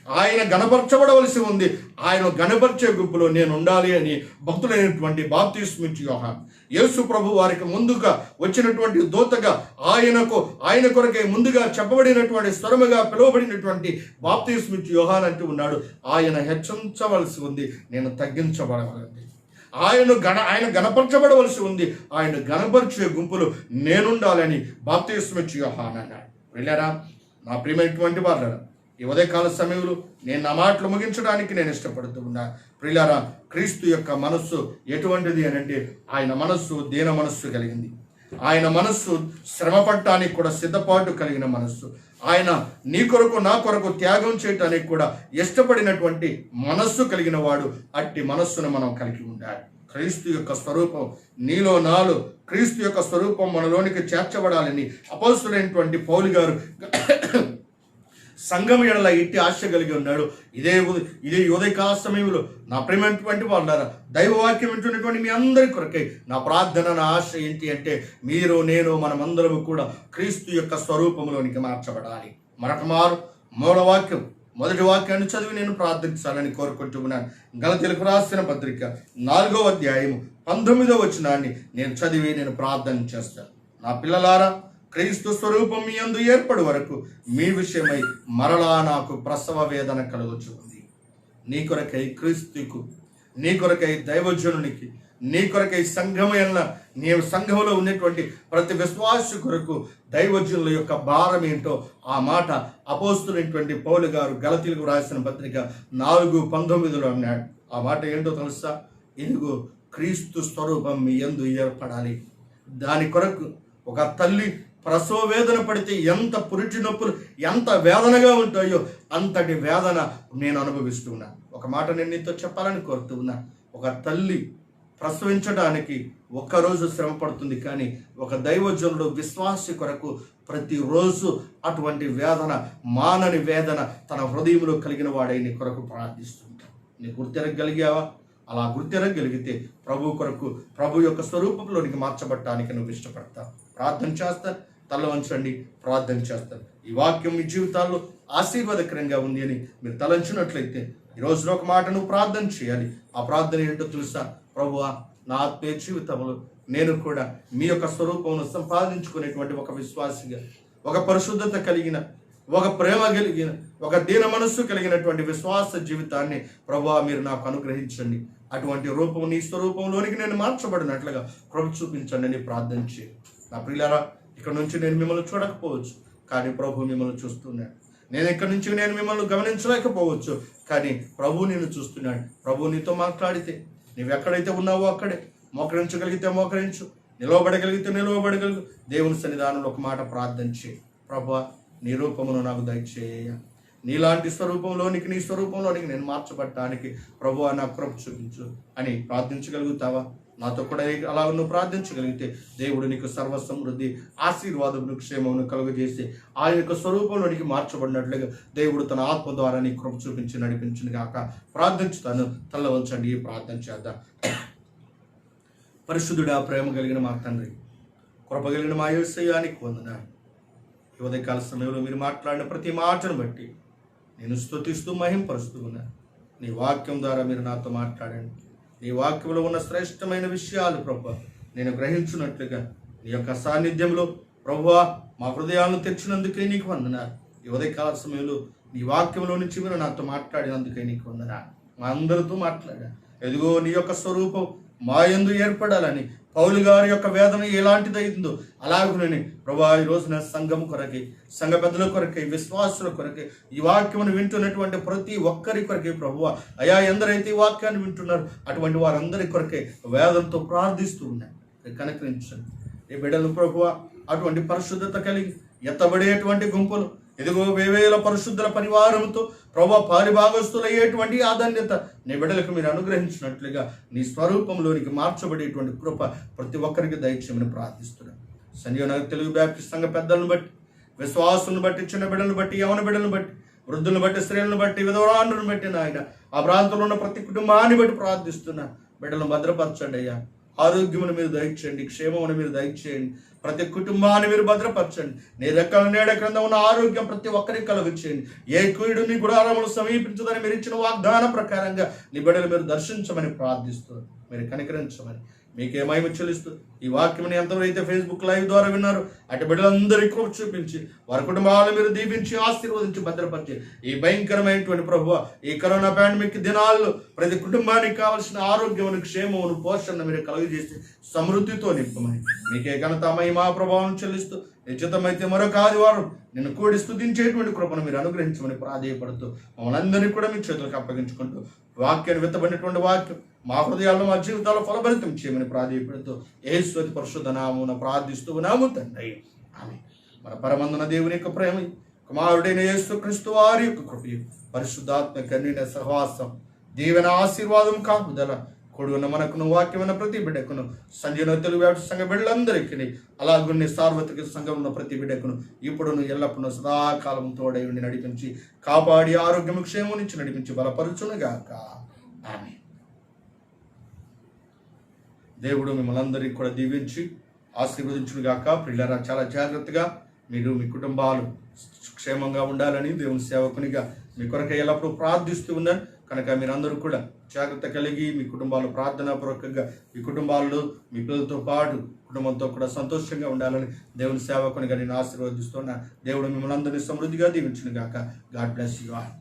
ఆయన గణపరచబడవలసి ఉంది, ఆయన గణపరిచే గుంపులో నేను ఉండాలి అని భక్తులైనటువంటి బాప్తిస్మం ఇచ్చి యోహాను యేసు ప్రభు వారికి ముందుగా వచ్చినటువంటి దూతగా ఆయన కొరకే ముందుగా చెప్పబడినటువంటి స్వరముగా పిలువబడినటువంటి బాప్తిస్మం ఇచ్చి యోహాను అంటూ ఉన్నాడు, ఆయన హెచ్చించవలసి ఉంది, నేను తగ్గించబడవలసి. ఆయన గణపరచబడవలసి ఉంది, ఆయన గణపరిచే గుంపులో నేనుండాలని బాప్తిస్మం ఇచ్చి యోహాను అన్నాడు. వెళ్ళారా నా ప్రియమైనటువంటి వాళ్ళరా? ఈ ఉదయకాల సమయంలో నేను నా మాటలు ముగించడానికి నేను ఇష్టపడుతూ ఉన్నా. ప్రియులారా, క్రీస్తు యొక్క మనస్సు ఎటువంటిది అని అంటే ఆయన మనస్సు దీన మనస్సు కలిగింది. ఆయన మనస్సు శ్రమ పడటానికి కూడా సిద్ధపాటు కలిగిన మనస్సు. ఆయన నీ కొరకు నా కొరకు త్యాగం చేయటానికి కూడా ఇష్టపడినటువంటి మనస్సు కలిగిన వాడు. అట్టి మనస్సును మనం కలిగి ఉండాలి. క్రీస్తు యొక్క స్వరూపం నీలో నాలో క్రీస్తు యొక్క స్వరూపం మనలోనికి చేర్చబడాలని అపోస్తులైనటువంటి పౌలు గారు సంఘం ఎడల ఇట్టి ఆశ కలిగి ఉన్నాడు. ఇదే ఉదయకాల సమయంలో నా ప్రేమైనటువంటి వాళ్ళారా, దైవవాక్యం వింటున్నటువంటి మీ అందరి కొరకై నా ప్రార్థన, నా ఆశ ఏంటి అంటే మీరు నేను మనమందరము కూడా క్రీస్తు యొక్క స్వరూపంలోనికి మార్చబడాలి. మరొక మూలవాక్యం మొదటి వాక్యాన్ని చదివి నేను ప్రార్థించాలని కోరుకుంటున్నాను. గలతీయులకు రాసిన పత్రిక 4వ అధ్యాయం 19వ వచనాన్ని నేను చదివి నేను ప్రార్థన చేస్తాను. నా పిల్లలారా, క్రీస్తు స్వరూపం మీ యందు ఏర్పడు వరకు మీ విషయమై మరలా నాకు ప్రసవ వేదన కలుగుచుంది. నీ కొరకై క్రీస్తుకు, నీ కొరకై దైవజనునికి, నీ కొరకై సంఘమైన నీ సంఘంలో ఉన్నటువంటి ప్రతి విశ్వాస కొరకు దైవజనుల యొక్క భారం ఏంటో ఆ మాట అపోస్తులైనటువంటి పౌలు గారు గలతీలకు రాసిన పత్రిక 4:19 అన్నాడు. ఆ మాట ఏంటో తెలుసా? ఇదిగో క్రీస్తు స్వరూపం మీ యందు ఏర్పడాలి. దాని కొరకు ఒక తల్లి ప్రసవ వేదన పడితే ఎంత పురిటి నొప్పులు ఎంత వేదనగా ఉంటాయో అంతటి వేదన నేను అనుభవిస్తున్నా. ఒక మాట నేను నీతో చెప్పాలని కోరుతున్నా. ఒక తల్లి ప్రసవించడానికి ఒక్కరోజు శ్రమ పడుతుంది, కానీ ఒక దైవజనుడు విశ్వాసి కొరకు ప్రతిరోజు అటువంటి వేదన, మానని వేదన తన హృదయంలో కలిగిన వాడై నీ కొరకు ప్రార్థిస్తుంటాడు. నీ గుర్తెరగలిగావా? అలా గుర్తెరగలిగితే ప్రభు కొరకు, ప్రభు యొక్క స్వరూపంలోనికి మార్చబడటానికి నువ్వు ఇష్టపడతావు. ప్రార్థన చేస్తారు, తల వంచండి, ప్రార్థన చేస్తారు. ఈ వాక్యం మీ జీవితాల్లో ఆశీర్వాదకరంగా ఉంది అని మీరు తలంచినట్లయితే ఈ రోజున ఒక మాట నువ్వు ప్రార్థన చేయాలి. ఆ ప్రార్థన ఏంటో తెలుసా? ప్రభువా, నా ఆత్మీయ జీవితంలో నేను కూడా మీ యొక్క స్వరూపమును సంపాదించుకునేటువంటి ఒక విశ్వాసిగా, ఒక పరిశుద్ధత కలిగిన, ఒక ప్రేమ కలిగిన, ఒక దీన మనస్సు కలిగినటువంటి విశ్వాస జీవితాన్ని ప్రభువా మీరు నాకు అనుగ్రహించండి. అటువంటి రూపం నీ స్వరూపంలోనికి నేను మార్చబడినట్లుగా కృప చూపించండి అని ప్రార్థన చేయి. నా ప్రియులారా, ఇక్కడ నుంచి నేను మిమ్మల్ని చూడకపోవచ్చు, కానీ ప్రభు మిమ్మల్ని చూస్తున్నాడు. నేను ఇక్కడ నుంచి నేను మిమ్మల్ని గమనించలేకపోవచ్చు, కానీ ప్రభు నిన్ను చూస్తున్నాడు. ప్రభు నీతో మాట్లాడితే నువ్వు ఎక్కడైతే ఉన్నావో అక్కడే మోకరించగలిగితే మోకరించు, నిలవబడగలిగితే నిలవబడగలుగు. దేవుని సన్నిధానంలో ఒక మాట ప్రార్థన చేయి. ప్రభువా, నీ రూపమును నాకు దయచేయ, నీలాంటి స్వరూపంలోనికి, నీ స్వరూపంలోనికి నేను మార్చబడటానికి ప్రభువా నాకు కృప చూపించు అని ప్రార్థించగలుగుతావా? నాతో కూడా అలా నువ్వు ప్రార్థించగలిగితే దేవుడు నీకు సర్వ సమృద్ధి, ఆశీర్వాదమును, క్షేమమును కలుగజేసి ఆయన యొక్క స్వరూపంలోనికి మార్చబడినట్లుగా దేవుడు తన ఆత్మ ద్వారా నీ కృప చూపించి నడిపించును గాక. ప్రార్థించుతాను. తల్ల వంచండి, ప్రార్థన చేద్దాం. పరిశుద్ధుడా, ప్రేమ కలిగిన మా తండ్రి, కృప కలిగిన మా యేసయ్యానికి వందనాలు. ఈ ఉదయకాల సమయంలో మీరు మాట్లాడిన ప్రతి మాటను బట్టి నేను స్తుతిస్తూ మహింపరుస్తూ ఉన్నాను. నీ వాక్యం ద్వారా మీరు నాతో మాట్లాడండి. నీ వాక్యంలో ఉన్న శ్రేష్టమైన విషయాలు ప్రభువా నేను గ్రహించున్నట్లుగా నీ యొక్క సాన్నిధ్యంలో ప్రభువా మా హృదయాలను తెచ్చినందుకే నీకు వందనాలు. ఈ ఉదయకాల సమయంలో నీ వాక్యంలో నుంచి మీరు నాతో మాట్లాడినందుకే నీకు వందనాలు. మా అందరితో మాట్లాడా. ఎదుగో నీ యొక్క స్వరూపం మా యందు ఏర్పడాలని పౌలు గారి యొక్క వేదన ఎలాంటిదైందో అలాగునని ప్రభువా ఈ రోజున సంఘం కొరకే, సంఘ పెద్దల కొరకే, విశ్వాసుల కొరకే, ఈ వాక్యమును వింటున్నటువంటి ప్రతి ఒక్కరి కొరకే ప్రభువా అయా ఎందరైతే ఈ వాక్యాన్ని వింటున్నారు అటువంటి వారందరి కొరకే వేదంతో ప్రార్థిస్తూ ఉన్నాయి. కనుకరించండి ఈ బిడ్డలు ప్రభువా, అటువంటి పరిశుద్ధత కలిగి ఎత్తబడేటువంటి గుంపులు, ఎదుగో వేవేల పరిశుద్ధుల పరివారంతో ప్రభువా పారిభాగస్తులయ్యేటువంటి ఆధాన్యత నీ బిడ్డలకు మీరు అనుగ్రహించినట్లుగా నీ స్వరూపంలోనికి మార్చబడేటువంటి కృప ప్రతి ఒక్కరికి దయచేయమని ప్రార్థిస్తున్నాను. సంజీవనగర్ తెలుగు బ్యాప్టిస్ట్ సంఘ పెద్దలను బట్టి, విశ్వాసులను బట్టి, చిన్న బిడ్డలను బట్టి, యవన బిడ్డలను బట్టి, వృద్ధులను బట్టి, స్త్రీలను బట్టి, విధవరాండ్రులను బట్టి నాయన ఆ ప్రాంతంలో ఉన్న ప్రతి కుటుంబాన్ని బట్టి ప్రార్థిస్తున్నా. బిడ్డలను భద్రపరచండి అయ్యా. ఆరోగ్యమును మీరు దయచేయండి, క్షేమమును మీరు దయచేయండి. ప్రతి కుటుంబాన్ని మీరు భద్రపరచండి. నీ రెక్కల నీడ క్రింద ఉన్న ఆరోగ్యం ప్రతి ఒక్కరికి కలుగచేయండి. ఏ కీడు నీ గుడారములు సమీపించదని మీరు ఇచ్చిన వాగ్దాన ప్రకారంగా నీ బిడ్డలు మీరు దర్శించమని ప్రార్థిస్తున్నారు. మీరు కనికరించమని మీకే మహిమ చెల్లిస్తూ ఈ వాక్యమని ఎంతవరైతే ఫేస్బుక్ లైవ్ ద్వారా విన్నారు అటు బిడ్డలందరికీ కృప చూపించి వారి కుటుంబాలను మీరు దీవించి ఆశీర్వదించి భద్రపరిచి ఈ భయంకరమైనటువంటి ప్రభువ ఈ కరోనా పాండమిక్ దినాల్లో ప్రతి కుటుంబానికి కావలసిన ఆరోగ్యమును, క్షేమమును, పోషణను మీరు కలుగజేసి సమృద్ధితో నింపమని మీకే ఘనత, మహిమ, ప్రభావం చెల్లిస్తూ నిశ్చితమైతే మరొక ఆదివారం నిన్ను కూడి స్తుతించేటువంటి కృపను మీరు అనుగ్రహించమని ప్రాధేయపడుతూ మమ్మల్ని అందరినీ కూడా మీ చేతులకు అప్పగించుకుంటూ వాక్యాన్ని విత్తబడినటువంటి వాక్యం మా హృదయాల్లో, మా జీవితాల్లో ఫలభరితం చేయమని ప్రాధేయపడుతూ యేసు పరిశుద్ధ నామమున ప్రార్థిస్తూ ఉన్నాము తండ్రి. ఆమేన్. మన పరమందున దేవుని యొక్క ప్రేమ, కుమారుడైన యేసుక్రీస్తు వారి యొక్క కృపయు, పరిశుద్ధాత్మ కన్యన సహవాసం, దీవెన, ఆశీర్వాదం, కాపుదల కూడి ఉన్న మనకును వాక్యమైన ప్రతి బిడ్డకును, సంజీవన తెలుగు వ్యాప్తి సంఘ బిడ్డలందరికీ అలాగున్న సార్వత్రిక సంఘం ఉన్న ప్రతి బిడ్డకును ఇప్పుడును ఎల్లప్పుడూ సదాకాలం తోడై ఉండి నడిపించి కాపాడి ఆరోగ్యము, క్షేమం నుంచి నడిపించి బలపరచునుగాక. ఆమేన్. దేవుడు మిమ్మల్ని అందరికీ కూడా దీవించి ఆశీర్వదించునుగాక. ప్రియులారా, చాలా జాగ్రత్తగా మీరు మీ కుటుంబాలు క్షేమంగా ఉండాలని దేవుని సేవకునిగా మీ కొరకు ఎల్లప్పుడూ ప్రార్థిస్తూ ఉన్నాను. కనుక మీరందరూ కూడా జాగ్రత్త కలిగి మీ కుటుంబాలు ప్రార్థనాపూర్వకంగా మీ కుటుంబాల్లో మీ పిల్లలతో పాటు కుటుంబంతో కూడా సంతోషంగా ఉండాలని దేవుని సేవకునిగా నేను ఆశీర్వదిస్తున్నా. దేవుడు మిమ్మల్ని అందరినీ సమృద్ధిగా దీవించునుగాక. God bless you all.